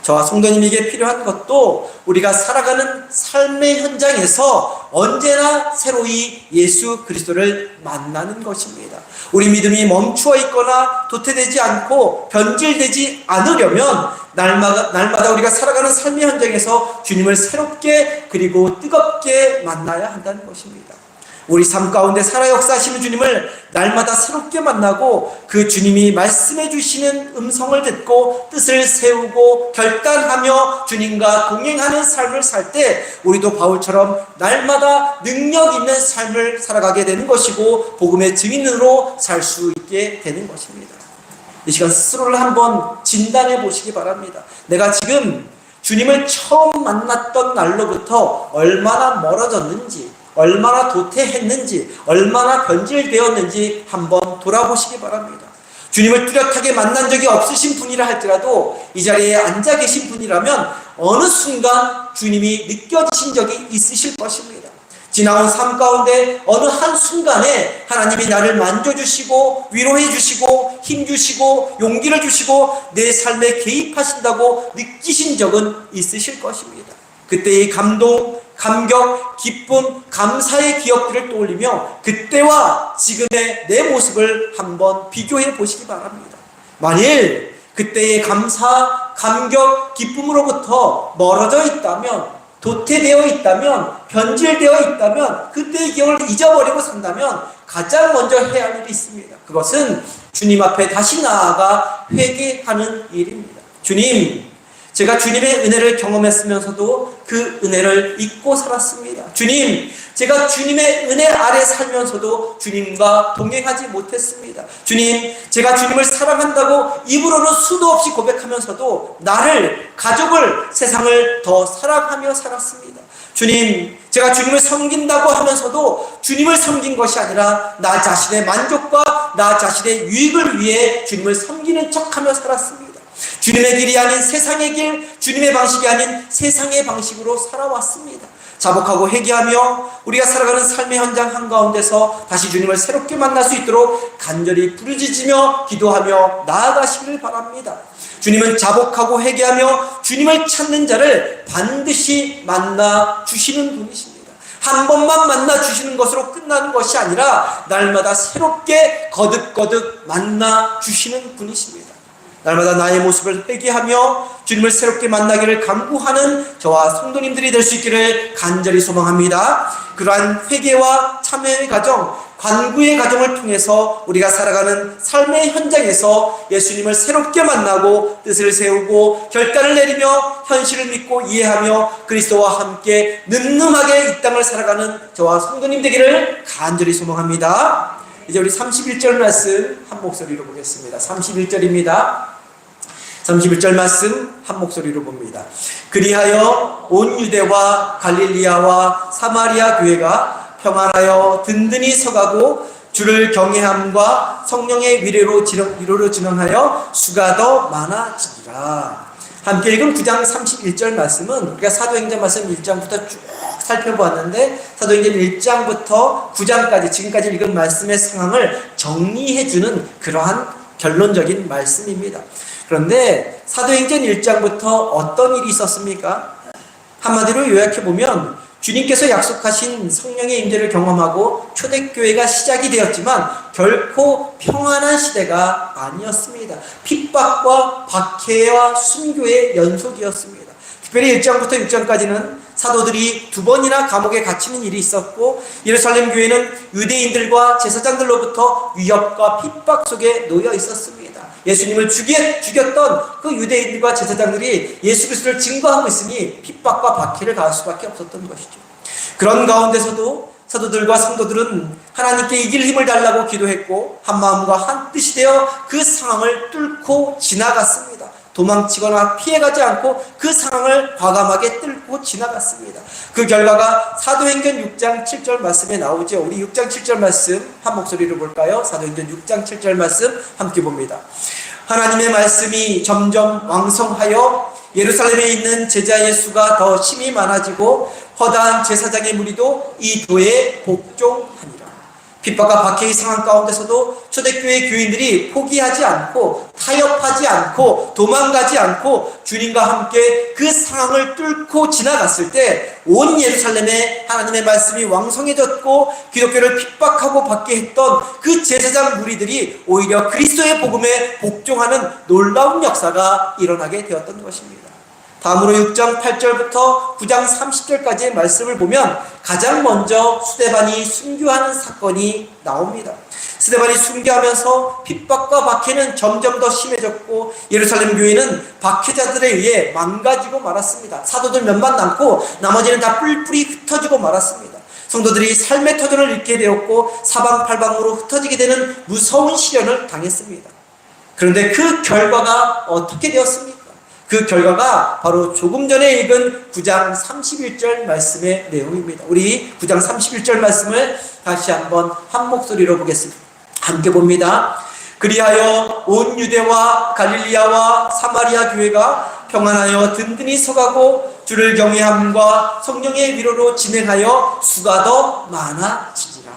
A: 저와 성도님에게 필요한 것도 우리가 살아가는 삶의 현장에서 언제나 새로이 예수 그리스도를 만나는 것입니다. 우리 믿음이 멈추어 있거나 도태되지 않고 변질되지 않으려면 날마다 우리가 살아가는 삶의 현장에서 주님을 새롭게 그리고 뜨겁게 만나야 한다는 것입니다. 우리 삶 가운데 살아 역사하시는 주님을 날마다 새롭게 만나고 그 주님이 말씀해 주시는 음성을 듣고 뜻을 세우고 결단하며 주님과 동행하는 삶을 살 때 우리도 바울처럼 날마다 능력 있는 삶을 살아가게 되는 것이고 복음의 증인으로 살 수 있게 되는 것입니다. 이 시간 스스로를 한번 진단해 보시기 바랍니다. 내가 지금 주님을 처음 만났던 날로부터 얼마나 멀어졌는지, 얼마나 도태했는지, 얼마나 변질되었는지 한번 돌아보시기 바랍니다. 주님을 뚜렷하게 만난 적이 없으신 분이라 할지라도 이 자리에 앉아 계신 분이라면 어느 순간 주님이 느껴지신 적이 있으실 것입니다. 지나온 삶 가운데 어느 한순간에 하나님이 나를 만져주시고 위로해 주시고 힘주시고 용기를 주시고 내 삶에 개입하신다고 느끼신 적은 있으실 것입니다. 그때의 감동, 감격, 기쁨, 감사의 기억들을 떠올리며 그때와 지금의 내 모습을 한번 비교해 보시기 바랍니다. 만일 그때의 감사, 감격, 기쁨으로부터 멀어져 있다면, 도태되어 있다면, 변질되어 있다면, 그때의 기억을 잊어버리고 산다면 가장 먼저 해야 할 일이 있습니다. 그것은 주님 앞에 다시 나아가 회개하는 일입니다. 주님, 제가 주님의 은혜를 경험했으면서도 그 은혜를 잊고 살았습니다. 주님, 제가 주님의 은혜 아래 살면서도 주님과 동행하지 못했습니다. 주님, 제가 주님을 사랑한다고 입으로는 수도 없이 고백하면서도 나를, 가족을, 세상을 더 사랑하며 살았습니다. 주님, 제가 주님을 섬긴다고 하면서도 주님을 섬긴 것이 아니라 나 자신의 만족과 나 자신의 유익을 위해 주님을 섬기는 척하며 살았습니다. 주님의 길이 아닌 세상의 길, 주님의 방식이 아닌 세상의 방식으로 살아왔습니다. 자복하고 회개하며 우리가 살아가는 삶의 현장 한가운데서 다시 주님을 새롭게 만날 수 있도록 간절히 부르짖으며 기도하며 나아가시기를 바랍니다. 주님은 자복하고 회개하며 주님을 찾는 자를 반드시 만나 주시는 분이십니다. 한 번만 만나 주시는 것으로 끝나는 것이 아니라 날마다 새롭게 거듭거듭 만나 주시는 분이십니다. 날마다 나의 모습을 회개하며 주님을 새롭게 만나기를 간구하는 저와 성도님들이 될 수 있기를 간절히 소망합니다. 그러한 회개와 참회의 과정, 관구의 과정을 통해서 우리가 살아가는 삶의 현장에서 예수님을 새롭게 만나고 뜻을 세우고 결단을 내리며 현실을 믿고 이해하며 그리스도와 함께 늠름하게 이 땅을 살아가는 저와 성도님 되기를 간절히 소망합니다. 이제 우리 31절 말씀 한 목소리로 보겠습니다. 31절입니다. 31절 말씀 한 목소리로 봅니다. 그리하여 온 유대와 갈릴리아와 사마리아 교회가 평안하여 든든히 서가고 주를 경외함과 성령의 위로로 진행하여 수가 더 많아지리라. 함께 읽은 9장 31절 말씀은 우리가 사도행전 말씀 1장부터 쭉 살펴보았는데 사도행전 1장부터 9장까지 지금까지 읽은 말씀의 상황을 정리해주는 그러한 결론적인 말씀입니다. 그런데 사도행전 1장부터 어떤 일이 있었습니까? 한마디로 요약해보면 주님께서 약속하신 성령의 임재를 경험하고 초대교회가 시작이 되었지만 결코 평안한 시대가 아니었습니다. 핍박과 박해와 순교의 연속이었습니다. 특별히 1장부터 6장까지는 사도들이 2번이나 감옥에 갇히는 일이 있었고 예루살렘 교회는 유대인들과 제사장들로부터 위협과 핍박 속에 놓여 있었습니다. 예수님을 죽였던 그 유대인들과 제사장들이 예수 그리스도를 증거하고 있으니 핍박과 박해를 가할 수밖에 없었던 것이죠. 그런 가운데서도 사도들과 성도들은 하나님께 이길 힘을 달라고 기도했고 한 마음과 한 뜻이 되어 그 상황을 뚫고 지나갔습니다. 도망치거나 피해가지 않고 그 상황을 과감하게 뚫고 지나갔습니다. 그 결과가 사도행전 6장 7절 말씀에 나오죠. 우리 6장 7절 말씀 한 목소리로 볼까요? 사도행전 6장 7절 말씀 함께 봅니다. 하나님의 말씀이 점점 왕성하여 예루살렘에 있는 제자의 수가 더 심히 많아지고 허다한 제사장의 무리도 이 도에 복종하니라. 핍박과 박해의 상황 가운데서도 초대교회 교인들이 포기하지 않고 타협하지 않고 도망가지 않고 주님과 함께 그 상황을 뚫고 지나갔을 때 온 예루살렘에 하나님의 말씀이 왕성해졌고 기독교를 핍박하고 받게 했던 그 제사장 무리들이 오히려 그리스도의 복음에 복종하는 놀라운 역사가 일어나게 되었던 것입니다. 다음으로 6장 8절부터 9장 30절까지의 말씀을 보면 가장 먼저 스데반이 순교하는 사건이 나옵니다. 스데반이 순교하면서 핍박과 박해는 점점 더 심해졌고 예루살렘 교회는 박해자들에 의해 망가지고 말았습니다. 사도들 몇만 남고 나머지는 다 뿔뿔이 흩어지고 말았습니다. 성도들이 삶의 터전을 잃게 되었고 사방팔방으로 흩어지게 되는 무서운 시련을 당했습니다. 그런데 그 결과가 어떻게 되었습니까? 그 결과가 바로 조금 전에 읽은 9장 31절 말씀의 내용입니다. 우리 9장 31절 말씀을 다시 한번 한 목소리로 보겠습니다. 함께 봅니다. 그리하여 온 유대와 갈릴리아와 사마리아 교회가 평안하여 든든히 서가고 주를 경외함과 성령의 위로로 진행하여 수가 더 많아지니라.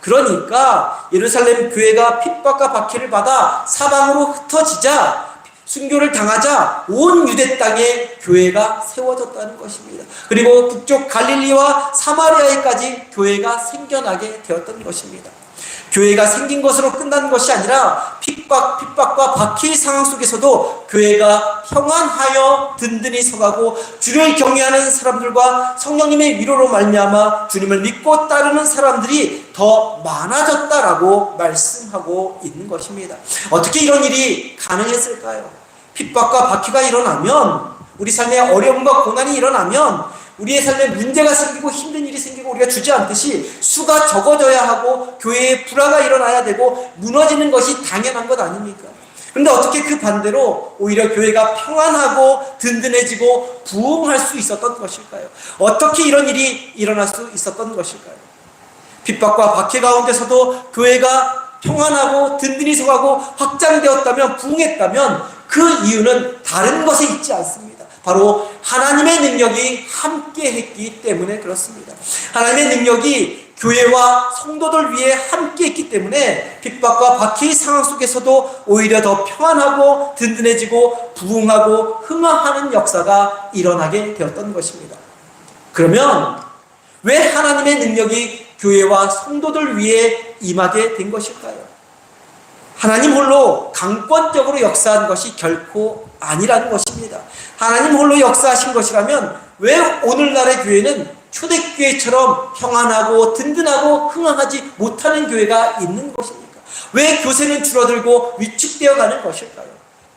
A: 그러니까 예루살렘 교회가 핍박과 박해를 받아 사방으로 흩어지자, 순교를 당하자 온 유대 땅에 교회가 세워졌다는 것입니다. 그리고 북쪽 갈릴리와 사마리아에까지 교회가 생겨나게 되었던 것입니다. 교회가 생긴 것으로 끝난 것이 아니라 핍박과 박해의 상황 속에서도 교회가 평안하여 든든히 서가고 주를 경외하는 사람들과 성령님의 위로로 말미암아 주님을 믿고 따르는 사람들이 더 많아졌다라고 말씀하고 있는 것입니다. 어떻게 이런 일이 가능했을까요? 핍박과 박해가 일어나면, 우리 삶에 어려움과 고난이 일어나면 우리의 삶에 문제가 생기고 힘든 일이 생기고 우리가 주저앉듯이 수가 적어져야 하고 교회에 불화가 일어나야 되고 무너지는 것이 당연한 것 아닙니까? 그런데 어떻게 그 반대로 오히려 교회가 평안하고 든든해지고 부흥할 수 있었던 것일까요? 어떻게 이런 일이 일어날 수 있었던 것일까요? 핍박과 박해 가운데서도 교회가 평안하고 든든히 서가고 확장되었다면, 부흥했다면 그 이유는 다른 것에 있지 않습니다. 바로 하나님의 능력이 함께 했기 때문에 그렇습니다. 하나님의 능력이 교회와 성도들 위해 함께 했기 때문에 핍박과 박해의 상황 속에서도 오히려 더 평안하고 든든해지고 부흥하고 흥황하는 역사가 일어나게 되었던 것입니다. 그러면 왜 하나님의 능력이 교회와 성도들 위해 임하게 된 것일까요? 하나님 홀로 강권적으로 역사한 것이 결코 아니라는 것입니다. 하나님 홀로 역사하신 것이라면 왜 오늘날의 교회는 초대교회처럼 평안하고 든든하고 흥황하지 못하는 교회가 있는 것입니까? 왜 교세는 줄어들고 위축되어 가는 것일까요?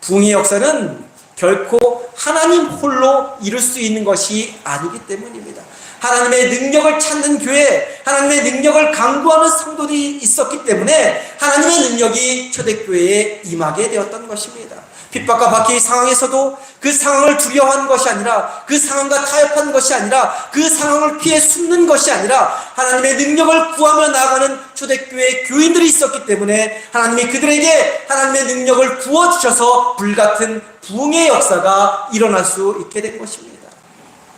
A: 부흥의 역사는 결코 하나님 홀로 이룰 수 있는 것이 아니기 때문입니다. 하나님의 능력을 찾는 교회, 하나님의 능력을 강구하는 성도들이 있었기 때문에 하나님의 능력이 초대교회에 임하게 되었던 것입니다. 핍박과 박해의 상황에서도 그 상황을 두려워하는 것이 아니라, 그 상황과 타협하는 것이 아니라, 그 상황을 피해 숨는 것이 아니라 하나님의 능력을 구하며 나아가는 초대교회 교인들이 있었기 때문에 하나님이 그들에게 하나님의 능력을 부어주셔서 불같은 부흥의 역사가 일어날 수 있게 된 것입니다.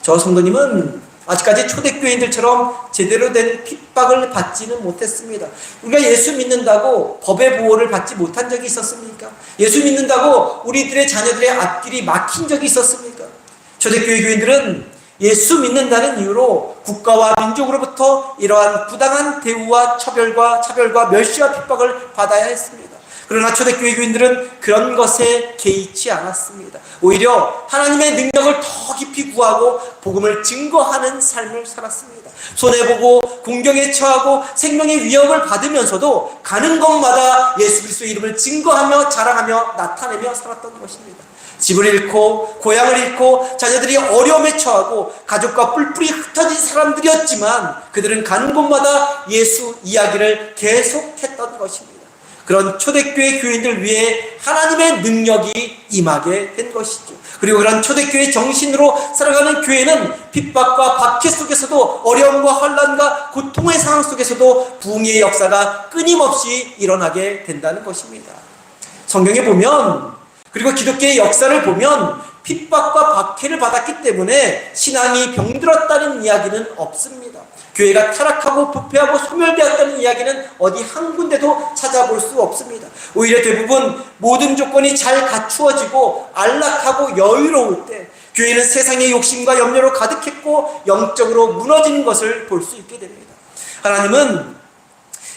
A: 저 성도님은 아직까지 초대교인들처럼 제대로 된 핍박을 받지는 못했습니다. 우리가 예수 믿는다고 법의 보호를 받지 못한 적이 있었습니까? 예수 믿는다고 우리들의 자녀들의 앞길이 막힌 적이 있었습니까? 초대교회 교인들은 예수 믿는다는 이유로 국가와 민족으로부터 이러한 부당한 대우와 차별과 멸시와 핍박을 받아야 했습니다. 그러나 초대교회 교인들은 그런 것에 개의치 않았습니다. 오히려 하나님의 능력을 더 깊이 구하고 복음을 증거하는 삶을 살았습니다. 손해보고 공경에 처하고 생명의 위협을 받으면서도 가는 곳마다 예수 그리스도의 이름을 증거하며 자랑하며 나타내며 살았던 것입니다. 집을 잃고 고향을 잃고 자녀들이 어려움에 처하고 가족과 뿔뿔이 흩어진 사람들이었지만 그들은 가는 곳마다 예수 이야기를 계속했던 것입니다. 그런 초대교회 교인들 위해 하나님의 능력이 임하게 된 것이죠. 그리고 그런 초대교회 정신으로 살아가는 교회는 핍박과 박해 속에서도 어려움과 환난과 고통의 상황 속에서도 부흥의 역사가 끊임없이 일어나게 된다는 것입니다. 성경에 보면, 그리고 기독교의 역사를 보면 핍박과 박해를 받았기 때문에 신앙이 병들었다는 이야기는 없습니다. 교회가 타락하고 부패하고 소멸되었다는 이야기는 어디 한 군데도 찾아볼 수 없습니다. 오히려 대부분 모든 조건이 잘 갖추어지고 안락하고 여유로울 때 교회는 세상의 욕심과 염려로 가득했고 영적으로 무너지는 것을 볼 수 있게 됩니다. 하나님은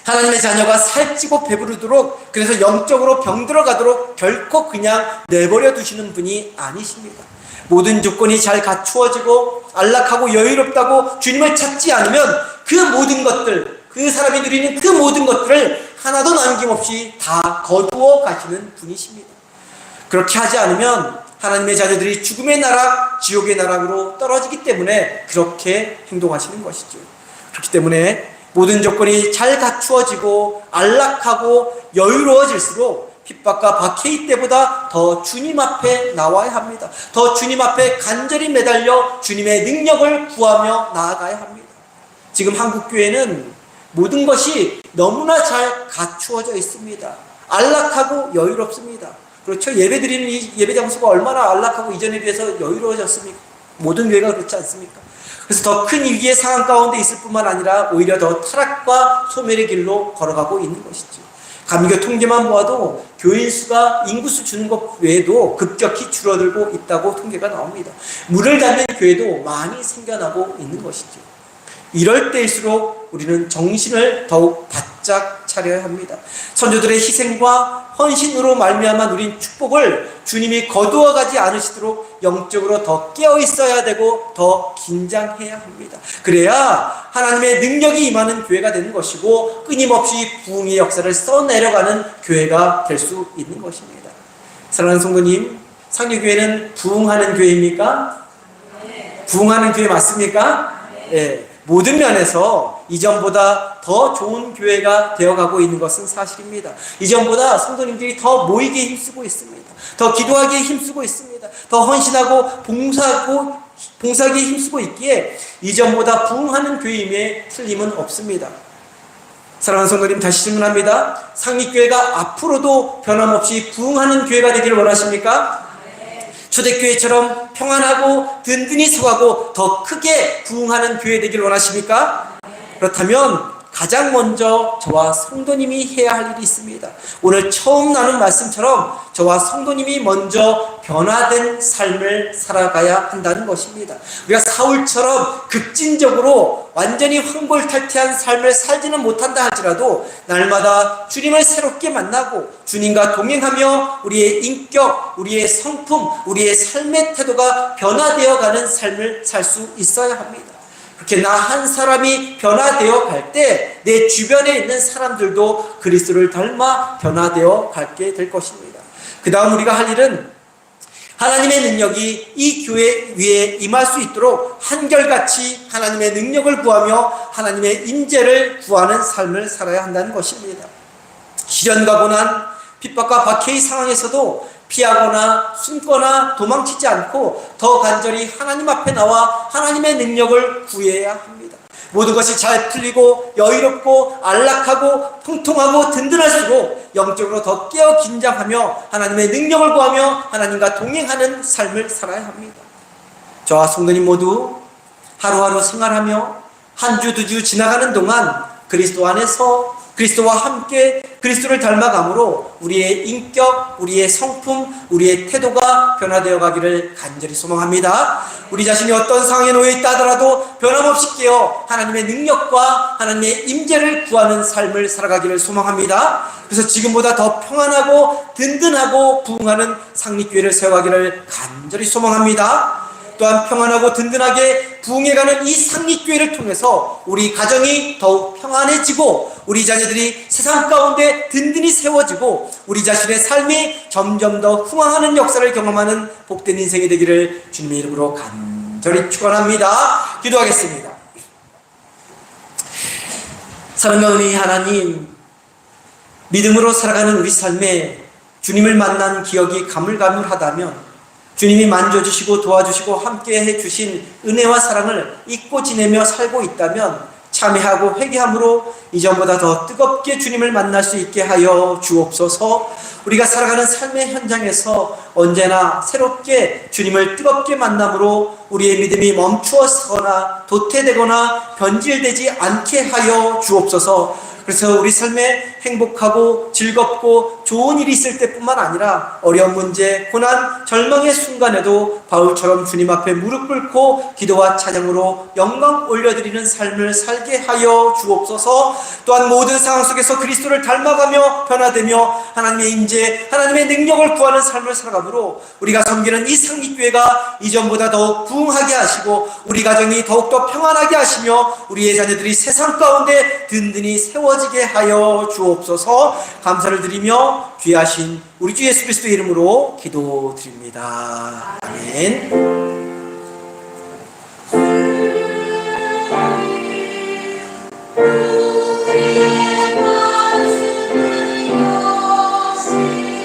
A: 하나님의 자녀가 살찌고 배부르도록, 그래서 영적으로 병들어가도록 결코 그냥 내버려 두시는 분이 아니십니다. 모든 조건이 잘 갖추어지고 안락하고 여유롭다고 주님을 찾지 않으면 그 모든 것들, 그 사람이 누리는 그 모든 것들을 하나도 남김없이 다 거두어 가시는 분이십니다. 그렇게 하지 않으면 하나님의 자녀들이 죽음의 나락, 지옥의 나락으로 떨어지기 때문에 그렇게 행동하시는 것이죠. 그렇기 때문에 모든 조건이 잘 갖추어지고 안락하고 여유로워질수록 핍박과 박해일 때보다 더 주님 앞에 나와야 합니다. 더 주님 앞에 간절히 매달려 주님의 능력을 구하며 나아가야 합니다. 지금 한국교회는 모든 것이 너무나 잘 갖추어져 있습니다. 안락하고 여유롭습니다. 그렇죠? 예배드리는 이 예배 장소가 얼마나 안락하고 이전에 비해서 여유로워졌습니까? 모든 교회가 그렇지 않습니까? 그래서 더 큰 위기의 상황 가운데 있을 뿐만 아니라 오히려 더 타락과 소멸의 길로 걸어가고 있는 것이죠. 감리교 통계만 보아도 교인 수가 인구수 주는 것 외에도 급격히 줄어들고 있다고 통계가 나옵니다. 문을 닫는 교회도 많이 생겨나고 있는 것이죠. 이럴 때일수록 우리는 정신을 더욱 바짝 차려야 합니다. 선조들의 희생과 헌신으로 말미암아 누린 축복을 주님이 거두어가지 않으시도록 영적으로 더 깨어 있어야 되고 더 긴장해야 합니다. 그래야 하나님의 능력이 임하는 교회가 되는 것이고 끊임없이 부흥의 역사를 써내려가는 교회가 될 수 있는 것입니다. 사랑하는 성도님, 상류교회는 부흥하는 교회입니까? 부흥하는 교회 맞습니까? 네. 모든 면에서 이전보다 더 좋은 교회가 되어가고 있는 것은 사실입니다. 이전보다 성도님들이 더 모이기에 힘쓰고 있습니다. 더 기도하기에 힘쓰고 있습니다. 더 헌신하고 봉사하기에 힘쓰고 있기에 이전보다 부흥하는 교회임에 틀림은 없습니다. 사랑하는 성도님, 다시 질문합니다. 상립교회가 앞으로도 변함없이 부흥하는 교회가 되기를 원하십니까? 초대교회처럼 평안하고 든든히 서가고 더 크게 부흥하는 교회 되길 원하십니까? 그렇다면 가장 먼저 저와 성도님이 해야 할 일이 있습니다. 오늘 처음 나눈 말씀처럼 저와 성도님이 먼저 변화된 삶을 살아가야 한다는 것입니다. 우리가 사울처럼 급진적으로 완전히 황골탈퇴한 삶을 살지는 못한다 할지라도 날마다 주님을 새롭게 만나고 주님과 동행하며 우리의 인격, 우리의 성품, 우리의 삶의 태도가 변화되어가는 삶을 살 수 있어야 합니다. 그렇게 나 한 사람이 변화되어 갈 때 내 주변에 있는 사람들도 그리스도를 닮아 변화되어 가게 될 것입니다. 그 다음 우리가 할 일은 하나님의 능력이 이 교회 위에 임할 수 있도록 한결같이 하나님의 능력을 구하며 하나님의 임재를 구하는 삶을 살아야 한다는 것입니다. 시련과 고난, 핍박과 박해의 상황에서도 피하거나 숨거나 도망치지 않고 더 간절히 하나님 앞에 나와 하나님의 능력을 구해야 합니다. 모든 것이 잘 풀리고 여유롭고 안락하고 통통하고 든든할수록 영적으로 더 깨어 긴장하며 하나님의 능력을 구하며 하나님과 동행하는 삶을 살아야 합니다. 저와 성도님 모두 하루하루 생활하며 한 주 두 주 지나가는 동안 그리스도 안에서 그리스도와 함께 그리스도를 닮아감으로 우리의 인격, 우리의 성품, 우리의 태도가 변화되어 가기를 간절히 소망합니다. 우리 자신이 어떤 상황에 놓여 있다 하더라도 변함없이 깨어 하나님의 능력과 하나님의 임재를 구하는 삶을 살아가기를 소망합니다. 그래서 지금보다 더 평안하고 든든하고 부흥하는 상립교회를 세워가기를 간절히 소망합니다. 또한 평안하고 든든하게 부흥해가는 이 상립교회를 통해서 우리 가정이 더욱 평안해지고 우리 자녀들이 세상 가운데 든든히 세워지고 우리 자신의 삶이 점점 더 흥황하는 역사를 경험하는 복된 인생이 되기를 주님의 이름으로 간절히 축원합니다. 기도하겠습니다. 사랑과 은혜의 하나님, 믿음으로 살아가는 우리 삶에 주님을 만난 기억이 가물가물하다면 주님이 만져주시고 도와주시고 함께해 주신 은혜와 사랑을 잊고 지내며 살고 있다면 참회하고 회개함으로 이전보다 더 뜨겁게 주님을 만날 수 있게 하여 주옵소서. 우리가 살아가는 삶의 현장에서 언제나 새롭게 주님을 뜨겁게 만남으로 우리의 믿음이 멈추어서거나 도태되거나 변질되지 않게 하여 주옵소서. 그래서 우리 삶에 행복하고 즐겁고 좋은 일이 있을 때뿐만 아니라 어려운 문제, 고난, 절망의 순간에도 바울처럼 주님 앞에 무릎 꿇고 기도와 찬양으로 영광 올려드리는 삶을 살게 하여 주옵소서. 또한 모든 상황 속에서 그리스도를 닮아가며 변화되며 하나님의 임재, 하나님의 능력을 구하는 삶을 살아가므로 우리가 섬기는 이 상립교회가 이전보다 더욱 부흥하게 하시고 우리 가정이 더욱더 평안하게 하시며 우리의 자녀들이 세상 가운데 든든히 세워지게 하여 주옵소서. 감사를 드리며 귀하신 우리 주 예수 그리스도의 이름으로 기도드립니다. 아멘.
D: 우리의 말씀을 여시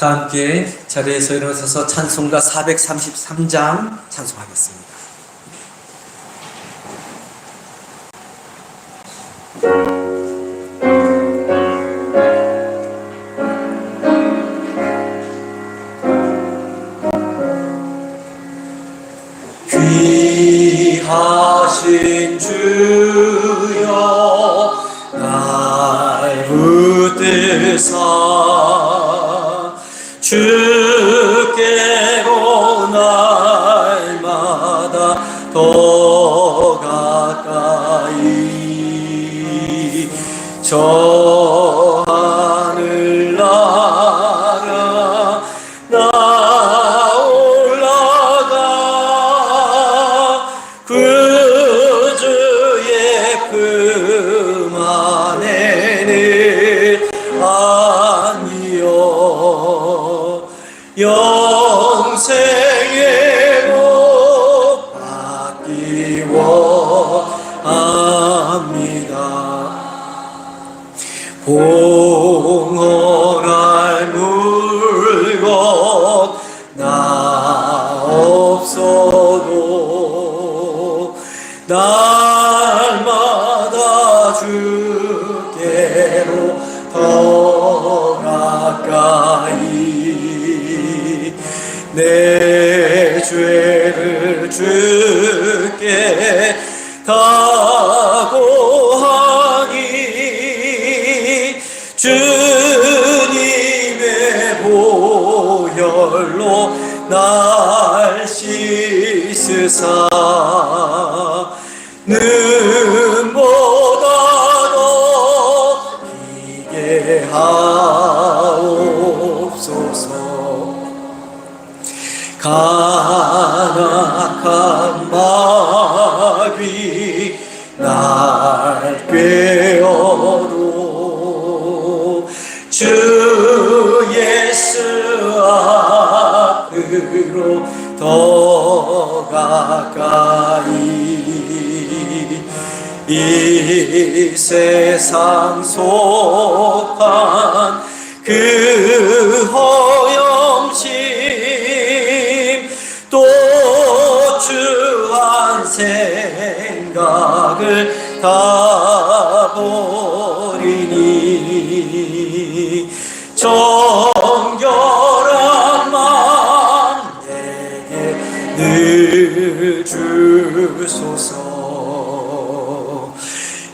B: 다 함께 자리에서 일어서서 찬송가 433장 찬송하겠습니다. 귀하신 주여 날 붙드사 주께로 날마다 더 가까이 저 하늘 나라 나 올라가 그 주의 품 안에는 아니요 영생의 복 받기 원합니다. 봉헌할 물건 나 없어도 날마다 주께로 더 가까이 내 죄를 주께 다 고하니 주님의 보혈로 날 씻으사 눈보다 더 비게 하옵소서. 간악한 마귀 날 꾀어도 주 예수 앞으로 더 가까이 이 세상 속한 그 허영심 또 주한 생각을 다 버리니 정결한 맘 내게 늘 주소서.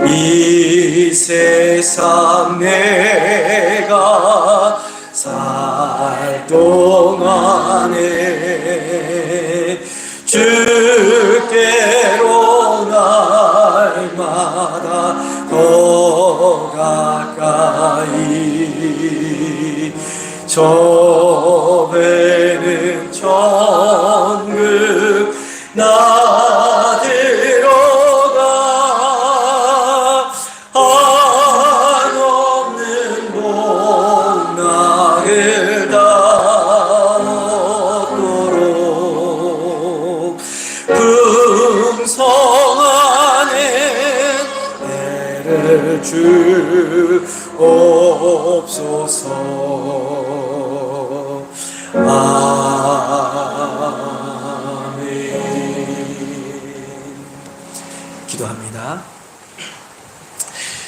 B: 이 세상 내가 살 동안에 주께로 날마다 더 가까이 저 배는 천국 나 들어가 한없는 복락을 다 얻도록 풍성하는 애를 주옵소서. 아멘. 기도합니다.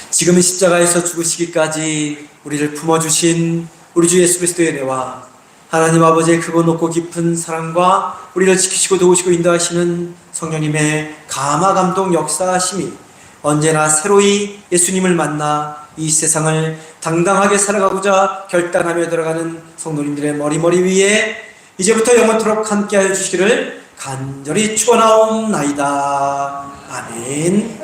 B: 지금은 십자가에서 죽으시기까지 우리를 품어주신 우리 주 예수 그리스도의 은혜와 하나님 아버지의 크고 높고 깊은 사랑과 우리를 지키시고 도우시고 인도하시는 성령님의 감화 감동 역사하심이 언제나 새로이 예수님을 만나 이 세상을 당당하게 살아가고자 결단하며 들어가는 성도님들의 머리 위에 이제부터 영원토록 함께하여 주시기를 간절히 축원하옵나이다. 아멘.